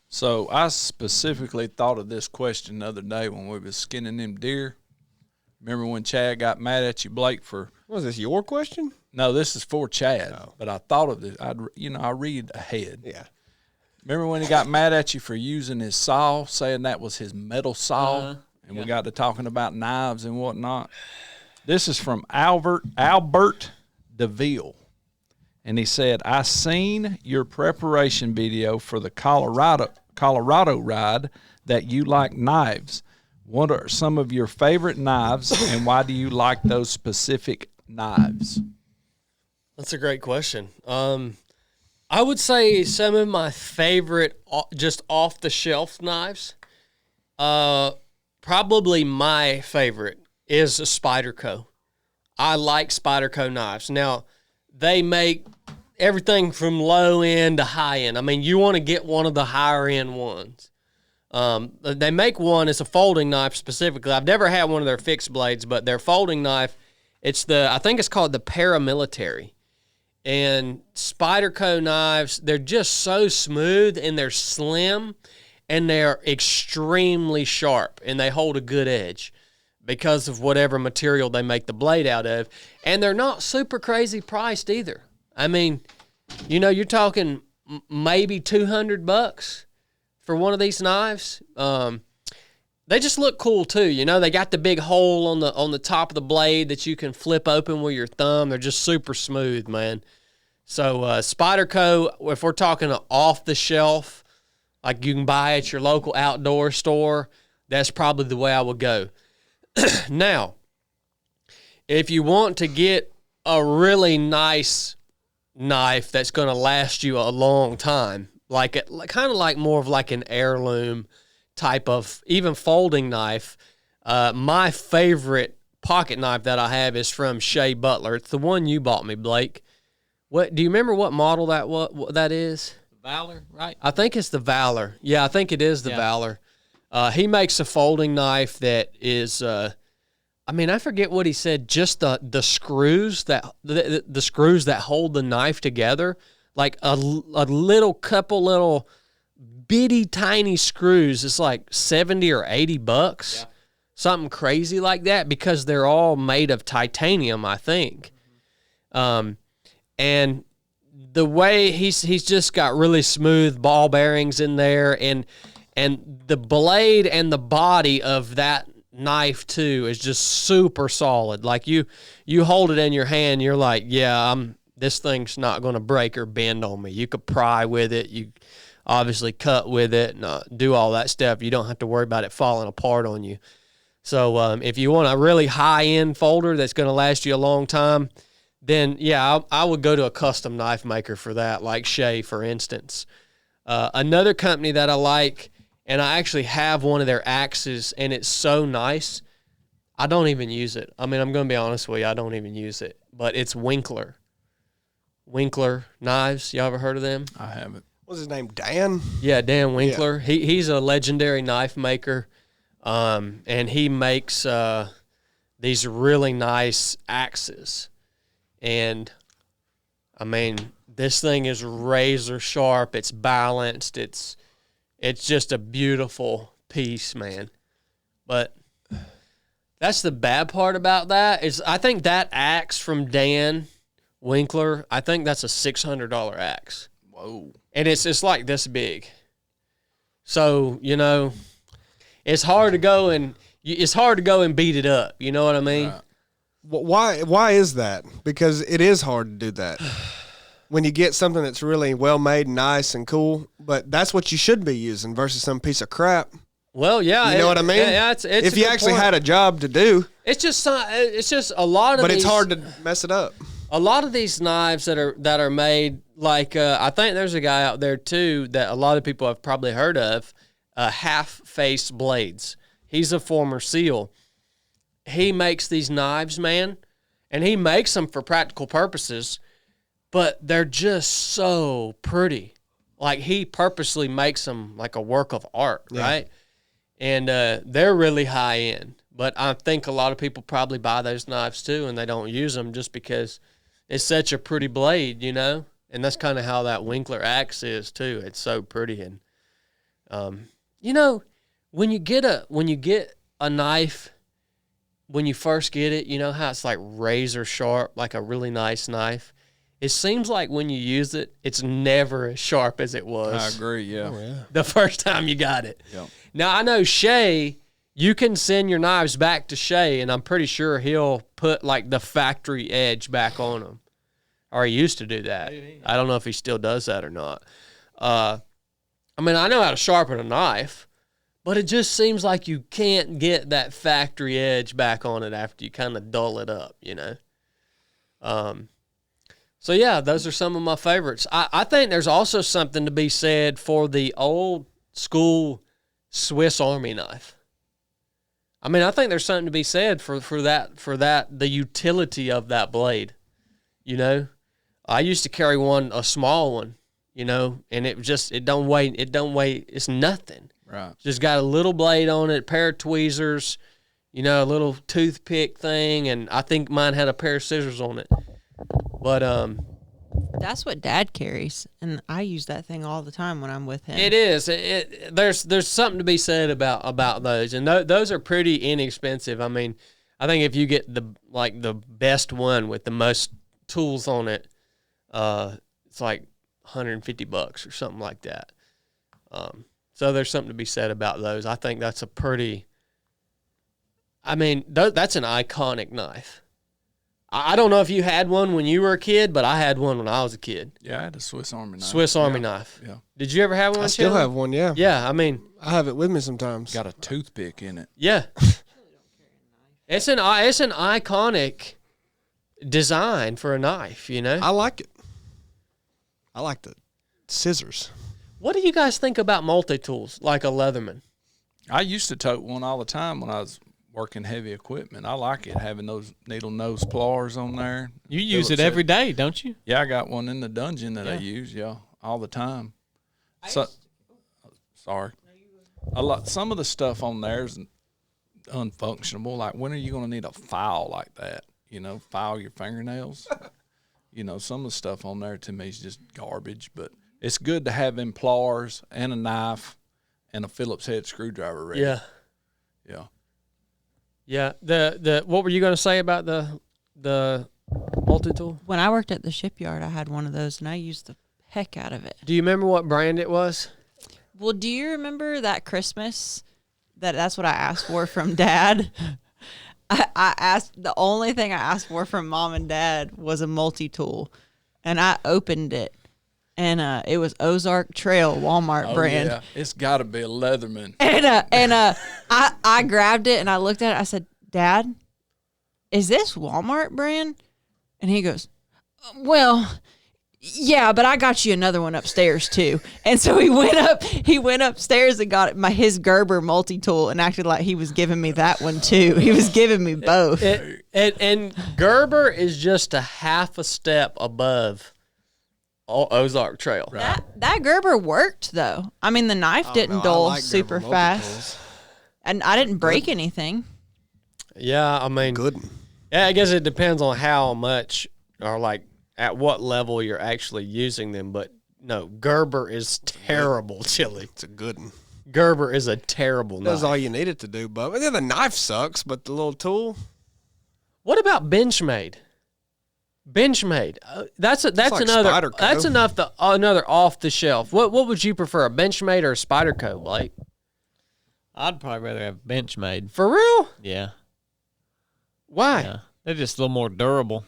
So I specifically thought of this question the other day when we was skinning them deer. Remember when Chad got mad at you, Blake, for... Was this your question? No, this is for Chad. Oh. But I thought of it. I read ahead. Yeah. Remember when he got mad at you for using his saw, saying that was his metal saw, and we got to talking about knives and whatnot? This is from Albert DeVille. And he said, I seen your preparation video for the Colorado ride that you like knives. What are some of your favorite knives, and why do you like those specific knives? That's a great question. I would say some of my favorite just off-the-shelf knives, probably my favorite is a Spyderco. I like Spyderco knives. Now, they make everything from low end to high end. I mean, you want to get one of the higher end ones. They make one, it's a folding knife specifically. I've never had one of their fixed blades, but their folding knife, I think it's called the Paramilitary. And Spyderco knives, they're just so smooth and they're slim and they're extremely sharp and they hold a good edge because of whatever material they make the blade out of. And they're not super crazy priced either. I mean, you're talking maybe $200 for one of these knives. They just look cool too. They got the big hole on the top of the blade that you can flip open with your thumb. They're just super smooth, man. So Spyderco, if we're talking off the shelf, like you can buy at your local outdoor store, that's probably the way I would go. Now, if you want to get a really nice knife that's going to last you a long time, kind of like more of like an heirloom type of even folding knife, my favorite pocket knife that I have is from Shea Butler. It's the one you bought me, Blake. What do you remember? What model that is? Valor, right? I think it's the Valor. Yeah, I think it is the Valor. He makes a folding knife that is, I forget what he said. Just the screws the screws that hold the knife together, like a couple little bitty tiny screws. It's like $70 or $80, something crazy like that, because they're all made of titanium, I think. And the way he's just got really smooth ball bearings in there, and the blade and the body of that knife too is just super solid. Like you hold it in your hand, you're like, this thing's not going to break or bend on me. You could pry with it, you obviously cut with it, and do all that stuff. You don't have to worry about it falling apart on you. So if you want a really high end folder that's going to last you a long time, then I would go to a custom knife maker for that, like Shea, for instance. Another company that I like, and I actually have one of their axes, and it's so nice, I don't even use it. I mean, I'm going to be honest with you, I don't even use it. But it's Winkler. Winkler knives. Y'all ever heard of them? I haven't. What's his name? Dan? Yeah, Dan Winkler. Yeah. He's a legendary knife maker, and he makes these really nice axes. And, this thing is razor sharp. It's balanced. It's just a beautiful piece, man. But that's the bad part about that is I think that axe from Dan Winkler, I think that's a $600 axe. Whoa. And it's like this big. So, it's hard to go and beat it up. You know what I mean? Right. Why is that? Because it is hard to do that. When you get something that's really well made, nice and cool, but that's what you should be using versus some piece of crap. Well, yeah, you know what I mean. Yeah, it's if you actually had a job to do, it's just a lot of. But it's hard to mess it up. A lot of these knives that are made, like I think there's a guy out there too that a lot of people have probably heard of, half-face blades. He's a former SEAL. He makes these knives, man, and he makes them for practical purposes, but they're just so pretty. Like, he purposely makes them like a work of art, right? And they're really high end. But I think a lot of people probably buy those knives too, and they don't use them just because it's such a pretty blade, you know? And that's kind of how that Winkler axe is too. It's so pretty. And, you know, when you get a knife, when you first get it, you know how it's like razor sharp, like a really nice knife? It seems like when you use it, it's never as sharp as it was. I agree, yeah. Oh, yeah. The first time you got it. Yep. Now, I know Shay, you can send your knives back to Shay, and I'm pretty sure he'll put like the factory edge back on them. Or he used to do that. I don't know if he still does that or not. I mean, I know how to sharpen a knife, but it just seems like you can't get that factory edge back on it after you kind of dull it up, you know? So, yeah, those are some of my favorites. I think there's also something to be said for the old school Swiss Army knife. I mean, I think there's something to be said for that, the utility of that blade, you know? I used to carry a small one, you know, and it don't weigh, it's nothing. Right. Just got a little blade on it, a pair of tweezers, you know, a little toothpick thing, and I think mine had a pair of scissors on it. But That's what Dad carries, and I use that thing all the time when I'm with him. it is. There's something to be said about those, and those are pretty inexpensive. I mean, I think if you get the best one with the most tools on it, it's like $150 or something like that. So there's something to be said about those. I think that's a pretty. I mean, that's an iconic knife. I don't know if you had one when you were a kid, but I had one when I was a kid. Yeah, I had a Swiss Army knife. Swiss Army knife. Yeah. Did you ever have one? I still Chili? have one, yeah. Yeah, I mean, I have it with me sometimes. Got a toothpick in it. yeah. It's an iconic design for a knife, you know? I like it. I like the scissors. What do you guys think about multi-tools, like a Leatherman? I used to tote one all the time when I was working heavy equipment. I like it, having those needle nose pliers on there. You use Phillips it every head. day, don't you? Yeah, I got one in the dungeon that I use, all the time. Sorry. Some of the stuff on there is unfunctional. Like, when are you going to need a file like that? You know, file your fingernails? You know, some of the stuff on there to me is just garbage, but it's good to have them pliers and a knife and a Phillips head screwdriver ready. Yeah. Yeah. Yeah. The what were you going to say about the multi-tool? When I worked at the shipyard, I had one of those, and I used the heck out of it. Do you remember what brand it was? Well, do you remember that Christmas that's what I asked for from Dad? I asked, the only thing I asked for from Mom and Dad was a multi-tool, and I opened it, and it was Ozark Trail Walmart brand. Yeah, it's got to be a Leatherman. And I grabbed it and I looked at it. I said, Dad, is this Walmart brand? And he goes, well, yeah, but I got you another one upstairs too. And so he went upstairs and got his Gerber multi-tool and acted like he was giving me that one too. He was giving me both. And Gerber is just a half a step above Ozark Trail. Right. That Gerber worked though. I mean, the knife didn't dull like super Gerber fast, multi-tools. and I didn't break anything. Yeah, I mean, Good. yeah, I guess it depends on how much or like at what level you're actually using them. But no, Gerber is terrible, Chili. It's a good one. Gerber is a terrible knife. That's all you need it to do, but the knife sucks, but the little tool. What about Benchmade? Benchmade. That's like another. Spyderco. That's another off the shelf. What would you prefer, a Benchmade or a Spyderco, Blake? I'd probably rather have Benchmade. For real? Yeah. Why? Yeah. They're just a little more durable.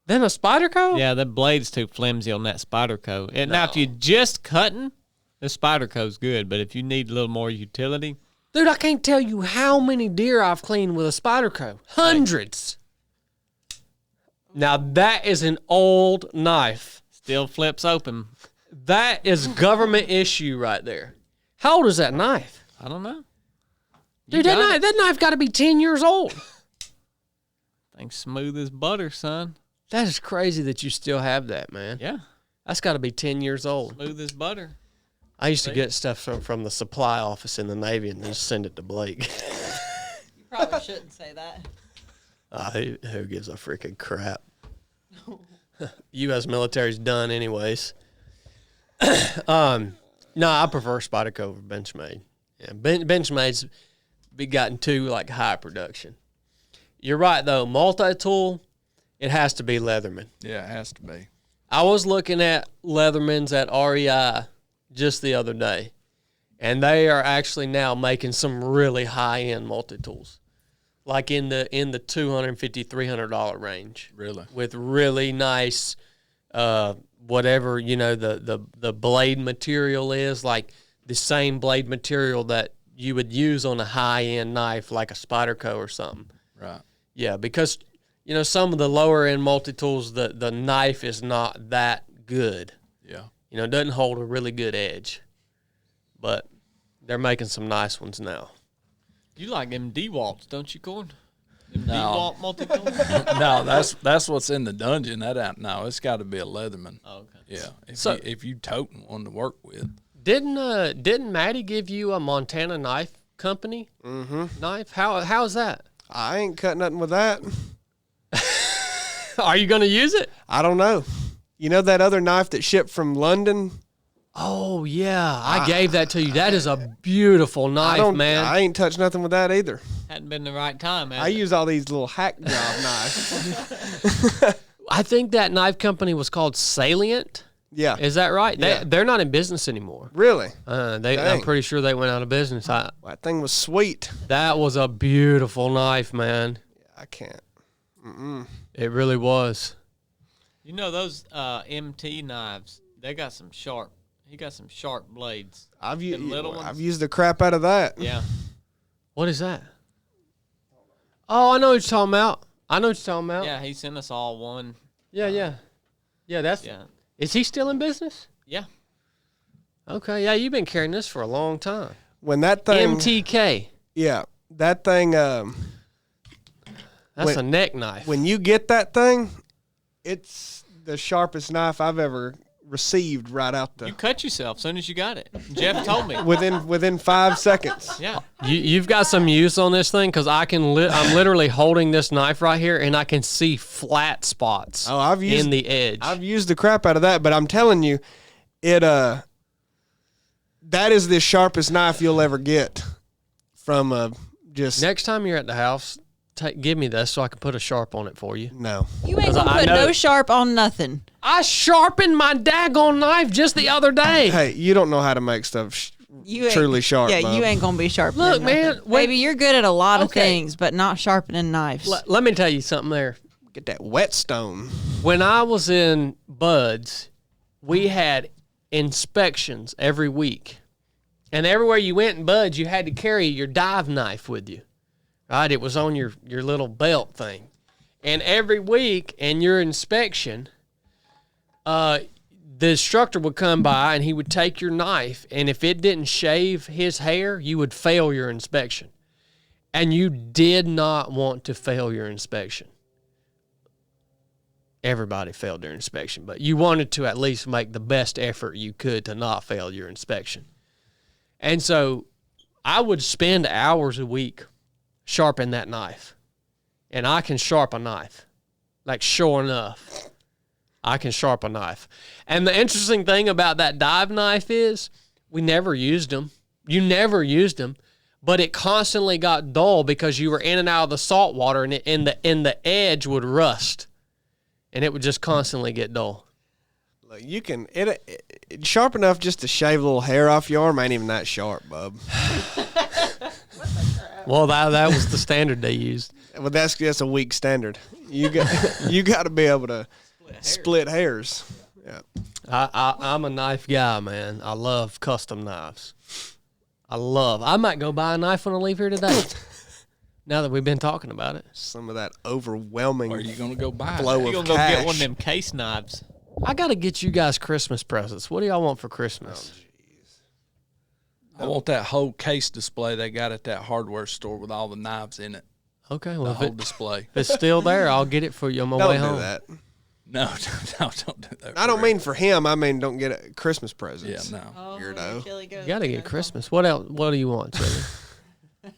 Then a Spyderco? Yeah, the blade's too flimsy on that Spyderco. And now, if you're just cutting, the Spyderco's good. But if you need a little more utility, Dude, I can't tell you how many deer I've cleaned with a Spyderco. Hundreds. Now that is an old knife. Still flips open. That is government issue right there. How old is that knife? I don't know. Dude, that knife got to be 10 years old. Thing's smooth as butter, son. That is crazy that you still have that, man. Yeah. That's got to be 10 years old. Smooth as butter. I used to get stuff from the supply office in the Navy and then just send it to Blake. You probably shouldn't say that. Who gives a freaking crap? U.S. military's done anyways. No, I prefer Spyderco over Benchmade. Yeah, Benchmade's gotten too like high production. You're right though, multi-tool, it has to be Leatherman. Yeah, it has to be. I was looking at Leatherman's at REI just the other day, and they are actually now making some really high-end multi-tools, like in the $250, $300 range. Really? With really nice, whatever, the blade material is, like the same blade material that you would use on a high-end knife, like a Spyderco or something. Right. Yeah, because, some of the lower-end multi-tools, the knife is not that good. Yeah. It doesn't hold a really good edge. But they're making some nice ones now. You like them DeWalts, don't you, Corn? Them No. DeWalt multi-tools? No, that's what's in the dungeon. It's got to be a Leatherman. Oh, okay. Yeah. If you toting one to work with. Didn't Maddie give you a Montana knife company knife? How's that? I ain't cut nothing with that. Are you going to use it? I don't know. You know that other knife that shipped from London? Oh, yeah. I gave that to you. That is a beautiful knife, man. I ain't touched nothing with that either. Hadn't been the right time, I use all these little hack job knives. I think that knife company was called Salient. Yeah. Is that right? Yeah. They're not in business anymore. Really? I'm Dang. pretty sure they went out of business. That thing was sweet. That was a beautiful knife, man. I can't. It really was. You know those MT knives? He got some sharp blades. I've little ones? used the crap out of that. Yeah. What is that? Oh, I know what you're talking about. Yeah, he sent us all one. Yeah. Yeah, Yeah. Is he still in business? Yeah. Okay, yeah, you've been carrying this for a long time. When that thing, MTK. yeah, that thing. That's a neck knife. When you get that thing, it's the sharpest knife I've ever received right out the You cut yourself as soon as you got it. Jeff told me. within 5 seconds. Yeah. You've got some use on this thing because I'm literally holding this knife right here and I can see flat spots in the edge. I've used the crap out of that, but I'm telling you, that is the sharpest knife you'll ever get from just Next time you're at the house, give me this so I can put a sharp on it for you. no. You ain't gonna put no sharp on nothing. I sharpened my daggone knife just the other day. Hey, you don't know how to make stuff You ain't, truly sharp. Yeah, Bub. you ain't gonna be sharp. Look, man, Baby, you're good at a lot of Okay. things, but not sharpening knives. Let me tell you something there. Get that whetstone. When I was in Buds, we had inspections every week. And everywhere you went in Buds, you had to carry your dive knife with you. Right? It was on your little belt thing. And every week in your inspection, the instructor would come by and he would take your knife, and if it didn't shave his hair, you would fail your inspection. And you did not want to fail your inspection. Everybody failed their inspection, but you wanted to at least make the best effort you could to not fail your inspection. And so I would spend hours a week sharpen that knife. And I can sharp a knife. Like, sure enough, I can sharp a knife. And the interesting thing about that dive knife is we never used them. You never used them. But it constantly got dull because you were in and out of the salt water, and the edge would rust. And it would just constantly get dull. Look, you can it's sharp enough just to shave a little hair off your arm. Ain't even that sharp, bub. Well, that was the standard they used. Well, that's a weak standard. You got to be able to split hairs. Yeah. I'm a knife guy, man. I love custom knives. I might go buy a knife when I leave here today. Now that we've been talking about it, Some of that overwhelming Or are you gonna go buy flow that? You of gonna go cash. get one of them case knives? I got to get you guys Christmas presents. What do y'all want for Christmas? I want that whole case display they got at that hardware store with all the knives in it. Okay, The well, whole display. if it's still there, I'll get it for you on my Don't way do home. that. No, don't do that. I don't mean for him. I mean, don't get a Christmas presents. Yeah, no. Weirdo. You got to get Christmas. What else? What do you want, Chili?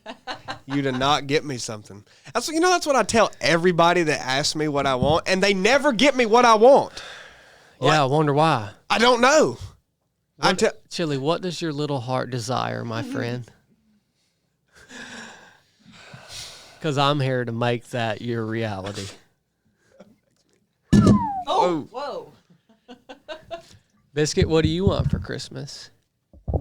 You to not get me something. That's that's what I tell everybody that asks me what I want, and they never get me what I want. Yeah, I wonder why. I don't know. Chili, what does your little heart desire, my friend? Because I'm here to make that your reality. Whoa. Biscuit, what do you want for Christmas?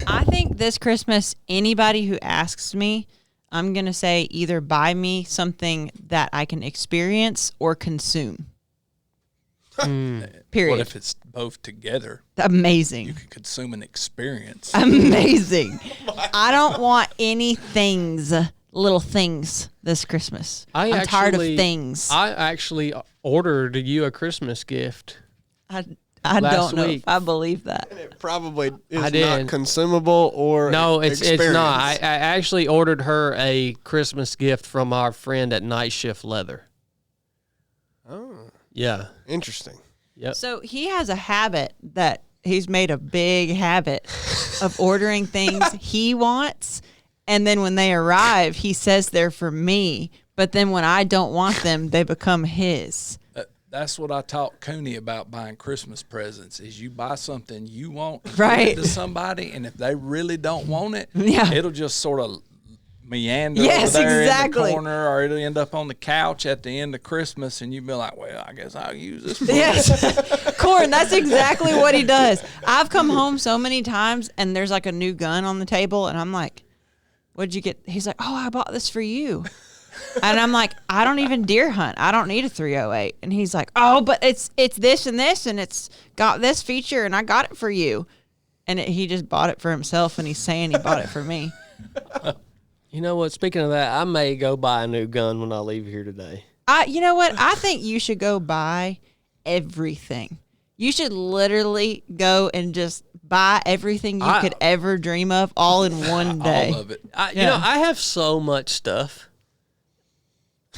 I think this Christmas, anybody who asks me, I'm going to say either buy me something that I can experience or consume. Period. What if it's both together? Amazing. You could consume an experience. Amazing. I don't want any little things this Christmas. I'm tired of things. I actually ordered you a Christmas gift. I last don't know week. if I believe that. It probably is I did. not consumable or No, it's experience. not. I actually ordered her a Christmas gift from our friend at Night Shift Leather. Oh, Yeah. interesting. Yep. So he has a habit that he's made a big habit of ordering things he wants. And then when they arrive, he says they're for me. But then when I don't want them, they become his. That's what I taught Cooney about buying Christmas presents is you buy something you want and Right. give it to somebody, and if they really don't want it, Yeah. it'll just sort of meander Yes, over there in exactly. the corner, or it'll end up on the couch at the end of Christmas, and you'll be like, well, I guess I'll use this. Yes. Corn, that's exactly what he does. I've come home so many times and there's like a new gun on the table and I'm like, what'd you get? He's like, oh, I bought this for you. And I'm like, I don't even deer hunt. I don't need a 308. And he's like, oh, but it's this and it's got this feature and I got it for you. And he just bought it for himself and he's saying he bought it for me. You know what? Speaking of that, I may go buy a new gun when I leave here today. You know what? I think you should go buy everything. You should literally go and just buy everything you could ever dream of all in one day. All of it. You know, I have so much stuff.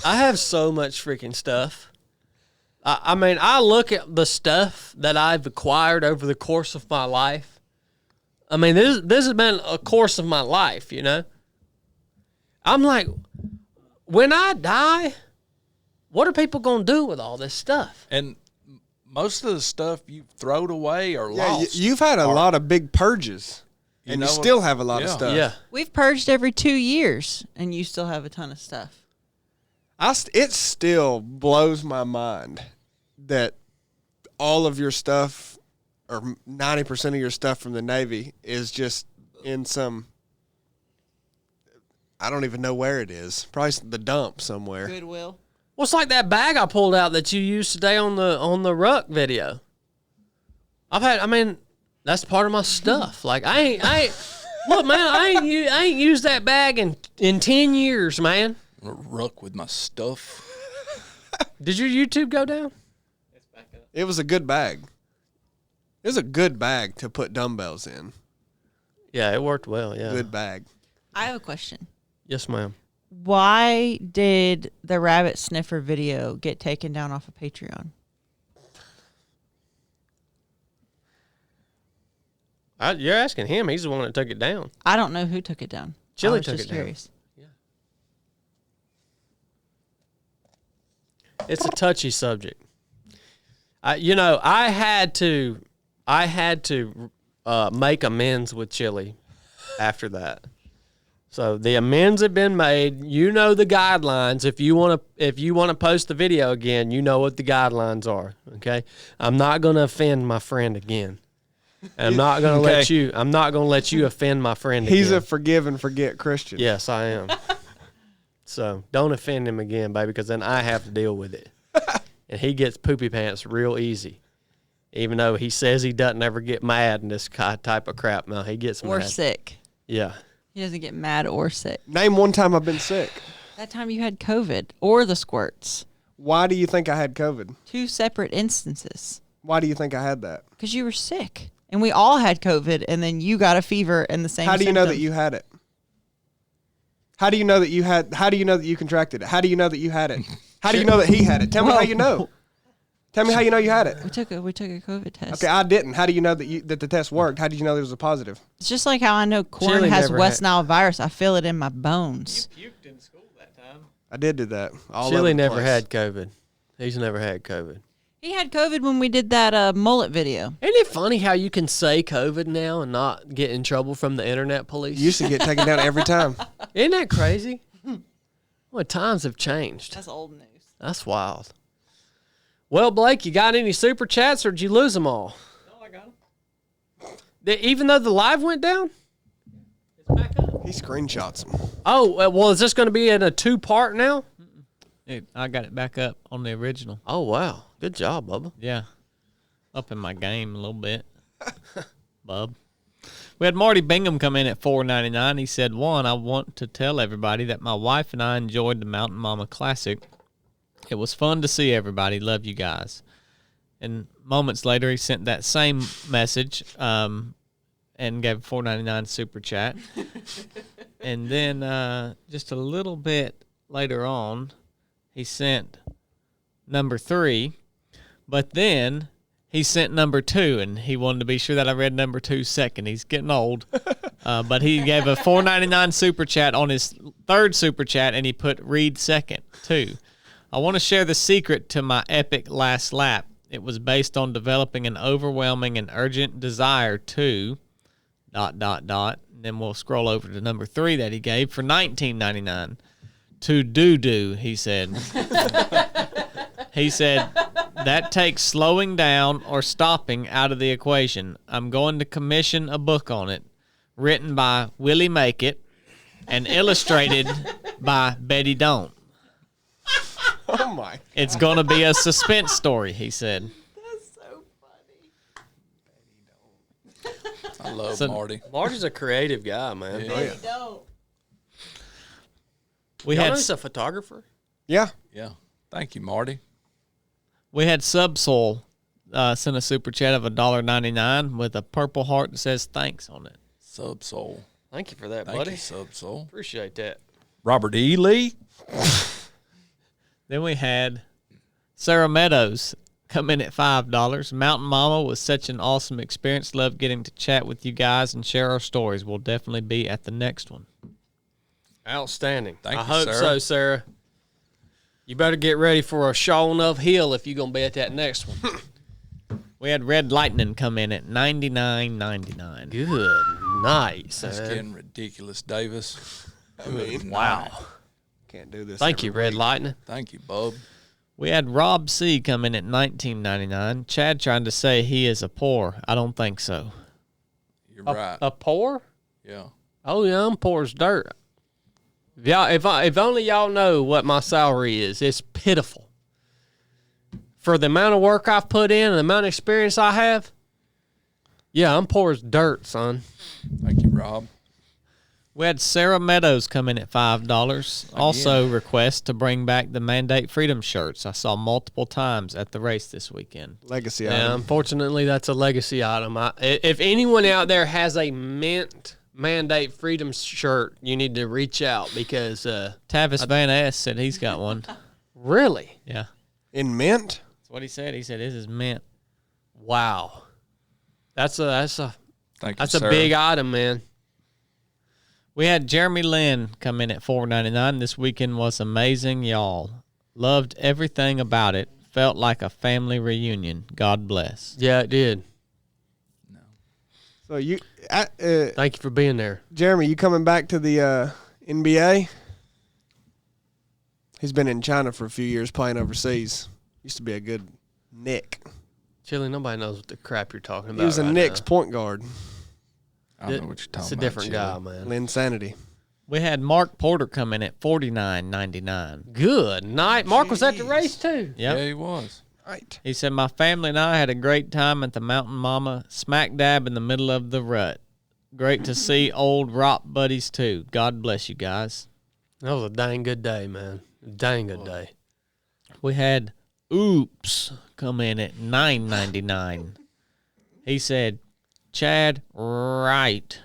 I have so much freaking stuff. I mean, I look at the stuff that I've acquired over the course of my life. I mean, this has been a course of my life, you know? I'm like, when I die, what are people going to do with all this stuff? And most of the stuff you've thrown away or Yeah, lost. you've had a lot of big purges, and you know still what- have a lot of yeah. stuff. Yeah. We've purged every 2 years and you still have a ton of stuff. It still blows my mind that all of your stuff, or 90% of your stuff from the Navy, is just in some. I don't even know where it is. Probably the dump somewhere. Goodwill. Well, it's like that bag I pulled out that you used today on the ruck video. I mean, that's part of my stuff. Like I ain't look, man, I ain't used that bag in 10 years, man. Ruck with my stuff. Did your YouTube go down? It was a good bag. It was a good bag to put dumbbells in. Yeah, it worked well. Yeah. Good bag. I have a question. Yes, ma'am. Why did the rabbit sniffer video get taken down off of Patreon? You're asking him. He's the one that took it down. I don't know who took it down. Chili I was took just it down. curious. It's a touchy subject. I had to make amends with Chili after that. So the amends have been made. You know the guidelines. If you want to post the video again, you know what the guidelines are. Okay, I'm not going to offend my friend again. I'm not going to let you offend my friend again. He's a forgive and forget Christian. Yes, I am. So don't offend him again, baby, because then I have to deal with it. And he gets poopy pants real easy. Even though he says he doesn't ever get mad in this type of crap. No, he gets Or mad. sick. Yeah. He doesn't get mad or sick. Name one time I've been sick. That time you had COVID or the squirts. Why do you think I had COVID? 2 separate instances. Why do you think I had that? Because you were sick. And we all had COVID, and then you got a fever and the same How do you know that symptoms. you had it? How do you know that you had? How do you know that you contracted it? How do you know that you had it? How do you know that he had it? Tell me how you know. Tell me how you know you had it. We took a COVID test. Okay, I didn't. How do you know that the test worked? How did you know there was a positive? It's just like how I know corn Chili has never West had- Nile virus. I feel it in my bones. Puked in school that time. I did do that. All Chili over the never place. had COVID. He's never had COVID. He had COVID when we did that mullet video. Isn't it funny how you can say COVID now and not get in trouble from the internet police? You used to get taken down every time. Isn't that crazy? Well, times have changed. That's old news. That's wild. Well, Blake, you got any super chats or did you lose them all? No, I got him. Even though the live went down? He screenshots them. Oh, well, is this going to be in a 2-part now? I got it back up on the original. Oh, wow. Good job, Bubba. Yeah. Up in my game a little bit. Bub. We had Marty Bingham come in at $4.99. He said, "One, I want to tell everybody that my wife and I enjoyed the Mountain Mama Classic. It was fun to see everybody. Love you guys." And moments later, he sent that same message and gave a $4.99 super chat. And then just a little bit later on, he sent number 3. But then he sent number 2, and he wanted to be sure that I read number 2 second. He's getting old. But he gave a $4.99 super chat on his 3rd super chat, and he put read second, too. "I want to share the secret to my epic last lap. It was based on developing an overwhelming and urgent desire to ... And then we'll scroll over to number 3 that he gave for $19.99. "To do," he said. He said, "That takes slowing down or stopping out of the equation. I'm going to commission a book on it, written by Willie Make It and illustrated by Betty Don't. Oh my! It's going to be a suspense story," he said. I love So- Marty. Marty's a creative guy, man. Yeah. We Y'all know had he's a photographer? Yeah. Yeah. Thank you, Marty. we had Subsoil send a super chat of $1.99 with a purple heart that says thanks on it. Subsoul. Thank you for that, Thank buddy. you, Subsoul. Appreciate that. Robert E. Lee. Then we had Sarah Meadows come in at $5. "Mountain Mama was such an awesome experience. Love getting to chat with you guys and share our stories. We'll definitely be at the next one." Outstanding. Thank I you, hope Sarah. so, Sarah. You better get ready for a showing of hill if you're going to be at that next one. We had Red Lightning come in at $99.99. Good night, That's son. getting ridiculous, Davis. Wow. Can't do this. Thank you, Red Lightning. Thank you, bub. We had Rob C come in at $19.99. Chad trying to say he is a poor. I don't think so. You're right. A pour? Yeah. Oh, yeah, I'm poor as dirt. If only y'all know what my salary is, it's pitiful. For the amount of work I've put in and the amount of experience I have, yeah, I'm poor as dirt, son. Thank you, Rob. We had Sarah Meadows come in at $5. Also request to bring back the Mandate Freedom shirts. I saw multiple times at the race this weekend. Legacy Yeah, item. unfortunately, that's a legacy item. If anyone out there has a mint Mandate Freedom shirt, you need to reach out because Tavis Van Ness said he's got one. really, Yeah. In mint? That's what he said. He said this is mint. wow, that's a Thank you, that's a Sarah. big item, man. We had Jeremy Lynn come in at $4.99. This weekend was amazing, y'all. Loved everything about it. Felt like a family reunion. God bless. Yeah, it did. So you, Thank you for being there. Jeremy, you coming back to the NBA? He's been in China for a few years playing overseas. Used to be a good Nick. Chili, nobody knows what the crap you're talking about. He was a right Knicks now. point guard. I don't know what you're talking It's a about. different Chili. guy, man. Linsanity. We had Mark Porter come in at $49.99. Good night. Mark was at the race too. Yep. Yeah, he was. Right. He said, "My family and I had a great time at the Mountain Mama, smack dab in the middle of the rut. Great to see old Rop buddies, too. God bless you guys." That was a dang good day, man. Dang good day. We had Oops come in at $9.99. He said, Chad, Rite,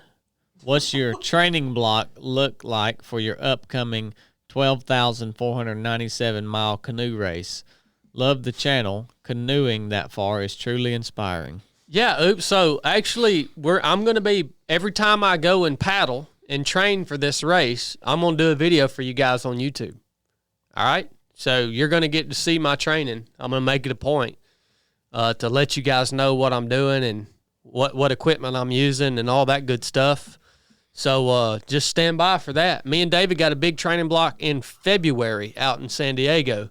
what's your training block look like for your upcoming 12,497 mile canoe race? Love the channel. Canoeing that far is truly inspiring. Yeah, oops. So actually, I'm going to be, every time I go and paddle and train for this race, I'm going to do a video for you guys on YouTube. All right? So you're going to get to see my training. I'm going to make it a point to let you guys know what I'm doing and what equipment I'm using and all that good stuff. So just stand by for that. Me and David got a big training block in February out in San Diego.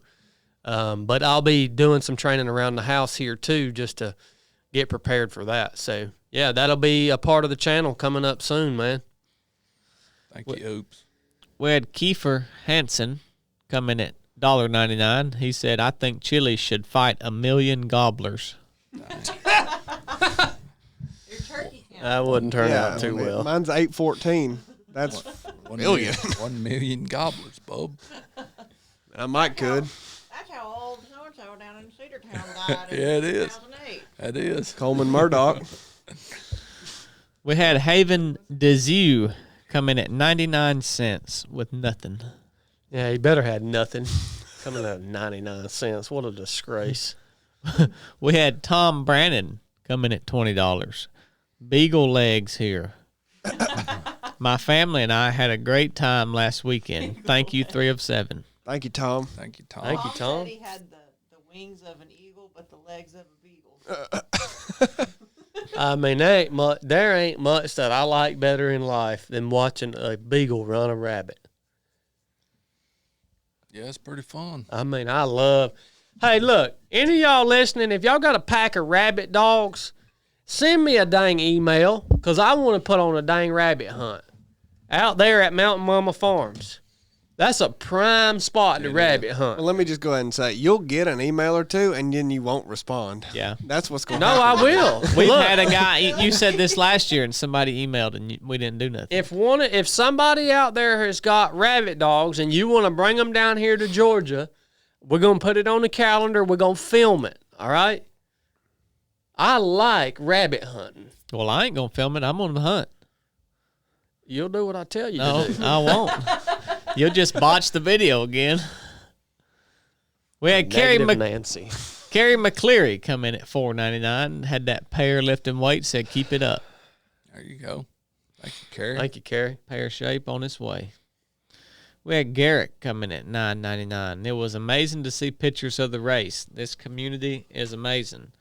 But I'll be doing some training around the house here too, just to get prepared for that. So yeah, that'll be a part of the channel coming up soon, man. Thank you, Oops. We had Kiefer Hansen come in at $1.99. He said, I think Chili should fight 1,000,000 gobblers. That wouldn't turn out too well. Mine's 814. That's 1 million. 1 million gobblers, bub. I might could. That's how old so-and-so down in Cedartown died in Yeah, it is. 2008. That is. Coleman Murdoch. We had Haven Dezew come in at 99 cents with nothing. Yeah, he better had nothing. Coming at 99 cents. What a disgrace. We had Tom Brannon come in at $20. Beagle legs here. My family and I had a great time last weekend. Thank you, 3 of 7. Thank you, Tom. Thank you, Tom. Thank you, Tom. Said he had the wings of an eagle, but the legs of a beagle. I mean, there ain't much that I like better in life than watching a beagle run a rabbit. Yeah, it's pretty fun. I mean, hey, look, any of y'all listening, if y'all got a pack of rabbit dogs, send me a dang email, because I want to put on a dang rabbit hunt out there at Mountain Mama Farms. That's a prime spot to rabbit hunt. Well, let me just go ahead and say, you'll get an email or two, and then you won't respond. Yeah. That's what's going to No, happen. I will. We've Look, had a guy, you said this last year, and somebody emailed, and we didn't do nothing. if somebody out there has got rabbit dogs and you want to bring them down here to Georgia, we're going to put it on the calendar. We're going to film it. All right? I like rabbit hunting. Well, I ain't going to film it. I'm on the hunt. You'll do what I tell you No, to do. I won't. You'll just botch the video again. We had Carrie Negative Nancy. McCleary come in at $4.99. Had that pair lifting weight. Said keep it up. There you go. Thank you, Carrie. Thank you, Carrie. Pear shape on its way. We had Garrett coming at $9.99. It was amazing to see pictures of the race. This community is amazing.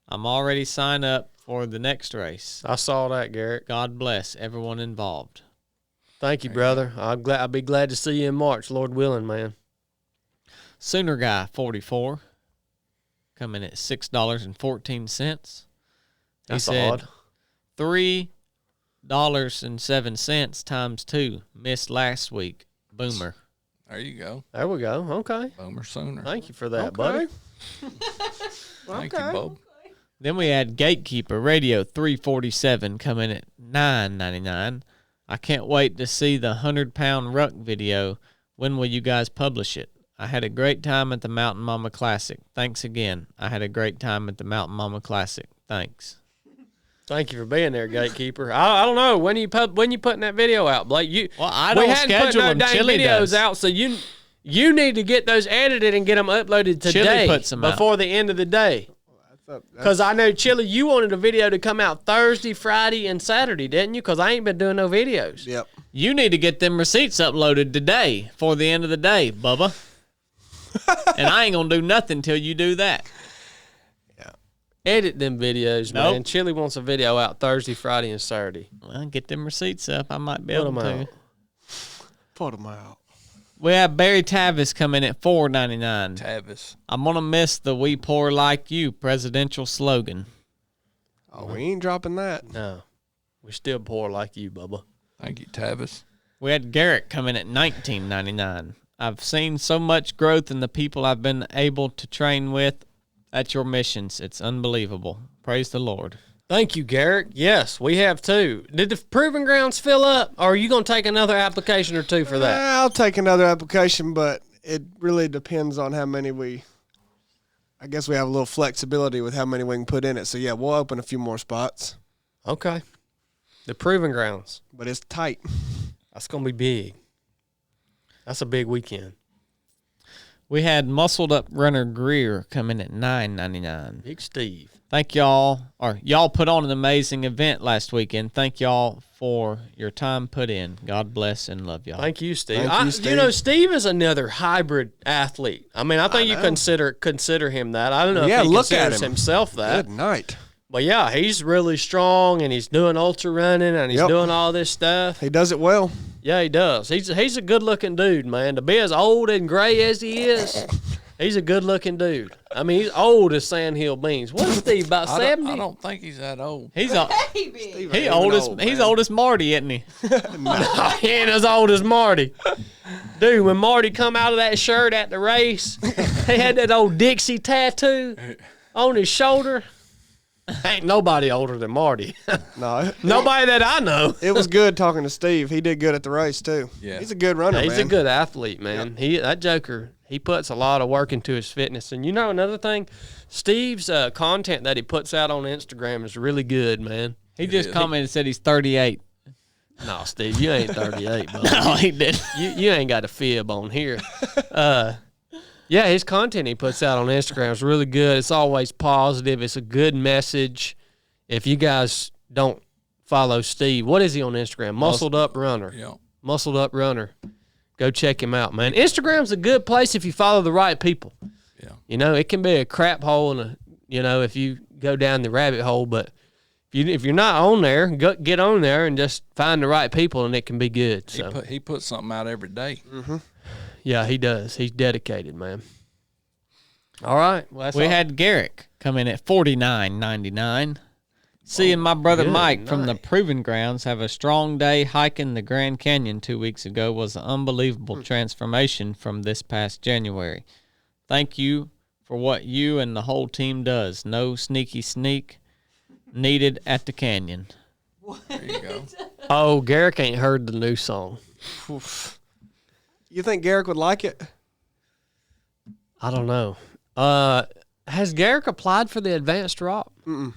I'm already signed up for the next race. I saw that, Garrett. God bless everyone involved. Thank you, brother. I'll be glad to see you in March, Lord willing, man. Sooner Guy 44 coming at $6.14. That's said, odd. $3.07 times 2. Missed last week. Boomer. There you go. There we go. Okay. Boomer Sooner. Thank you for that, buddy. Thank you, Bob. Then we had Gatekeeper Radio 347 coming at $9.99. I can't wait to see the 100-pound ruck video. When will you guys publish it? I had a great time at the Mountain Mama Classic. Thanks again. I had a great time at the Mountain Mama Classic. Thanks. Thank you for being there, Gatekeeper. I don't know when you putting that video out, Blake. Well, I don't schedule them. Chili videos does. out, so you need to get those edited and get them uploaded today Chili puts them before the end of the day. Because I know, Chili, you wanted a video to come out Thursday, Friday, and Saturday, didn't you? Because I ain't been doing no videos. Yep. You need to get them receipts uploaded today for the end of the day, Bubba. And I ain't going to do nothing till you do that. Yeah. Edit them videos, Nope. man. Chili wants a video out Thursday, Friday, and Saturday. Well, get them receipts up. I might be Put able 'em to. out. Put them out. We have Barry Tavis coming at $4.99. Tavis. I'm going to miss the We Poor Like You presidential slogan. Oh, we ain't dropping that. No. We still poor like you, Bubba. Thank you, Tavis. We had Garrett coming at $19.99. I've seen so much growth in the people I've been able to train with at your missions. It's unbelievable. Praise the Lord. Thank you, Garrick. Yes, we have too. Did the proving grounds fill up, or are you going to take another application or two for that? I'll take another application, but it really depends on how many I guess we have a little flexibility with how many we can put in it. So, yeah, we'll open a few more spots. Okay. The proving grounds. But it's tight. That's going to be big. That's a big weekend. We had Muscled Up Runner Greer come in at $9.99. Big Steve. Thank y'all. Y'all put on an amazing event last weekend. Thank y'all for your time put in. God bless and love y'all. Thank you, Steve. Thank you, Steve. You know, Steve is another hybrid athlete. I mean, I think you consider him that. I don't know if he look at considers him. himself that. Good night. But yeah, he's really strong, and he's doing ultra running, and he's doing all this stuff. He does it well. Yeah, he does. He's a good-looking dude, man. To be as old and gray as he is, he's a good-looking dude. I mean, he's old as sandhill beans. What's Steve, about 70? I don't think he's that old. He's Baby. he old as Marty, isn't he? He ain't as old as Marty. Dude, when Marty come out of that shirt at the race, he had that old Dixie tattoo on his shoulder. Ain't nobody older than Marty. No. Nobody that I know. It was good talking to Steve. He did good at the race, too. Yeah. He's a good runner, He's man. a good athlete, man. That joker, he puts a lot of work into his fitness. And you know another thing? Steve's content that he puts out on Instagram is really good, man. He just commented and said he's 38. No, Steve, you ain't 38, bro. No, he didn't. You ain't got a fib on here. Yeah, his content he puts out on Instagram is really good. It's always positive. It's a good message. If you guys don't follow Steve, what is he on Instagram? Muscled Up Runner. Yeah. Muscled Up Runner. Go check him out, man. Instagram's a good place if you follow the right people. Yeah. You know, it can be a crap hole and if you go down the rabbit hole, but if you're not on there, get on there and just find the right people, and it can be good. So He puts something out every day. Mm-hmm. yeah, he does. He's dedicated, man. All right. Well, We had Garrick come in at $49.99. Seeing my brother good Mike from the night. Proving Grounds have a strong day hiking the Grand Canyon 2 weeks ago was an unbelievable transformation from this past January. Thank you for what you and the whole team does. No sneaky sneak needed at the canyon. There you go. Oh, Garrick ain't heard the new song. You think Garrick would like it? I don't know. Has Garrick applied for the advanced drop? Mm-mm.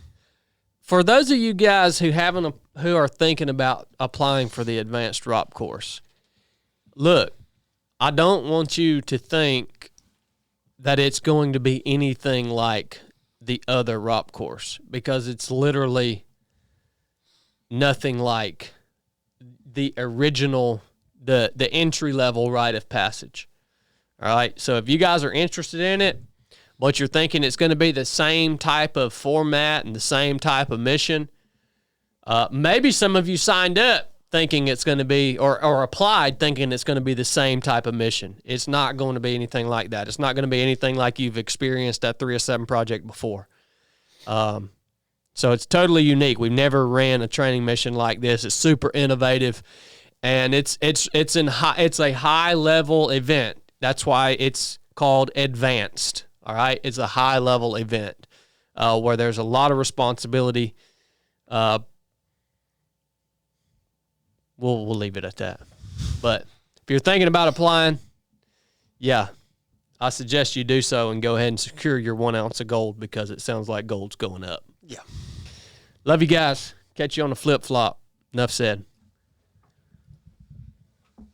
For those of you guys who are thinking about applying for the advanced drop course, look, I don't want you to think that it's going to be anything like the other ROP course, because it's literally nothing like the original, the entry level rite of passage. All right. So if you guys are interested in it, but you're thinking it's going to be the same type of format and the same type of mission, maybe some of you signed up thinking it's going to be, or applied thinking it's going to be the same type of mission. It's not going to be anything like that. It's not going to be anything like you've experienced at 307 Project before. So it's totally unique. We've never ran a training mission like this. It's super innovative, and it's a high level event. That's why it's called advanced. All right, it's a high level event where there's a lot of responsibility. We'll leave it at that. But if you're thinking about applying, yeah, I suggest you do so and go ahead and secure your 1 ounce of gold, because it sounds like gold's going up. Yeah. Love you guys. Catch you on the flip flop. Enough said.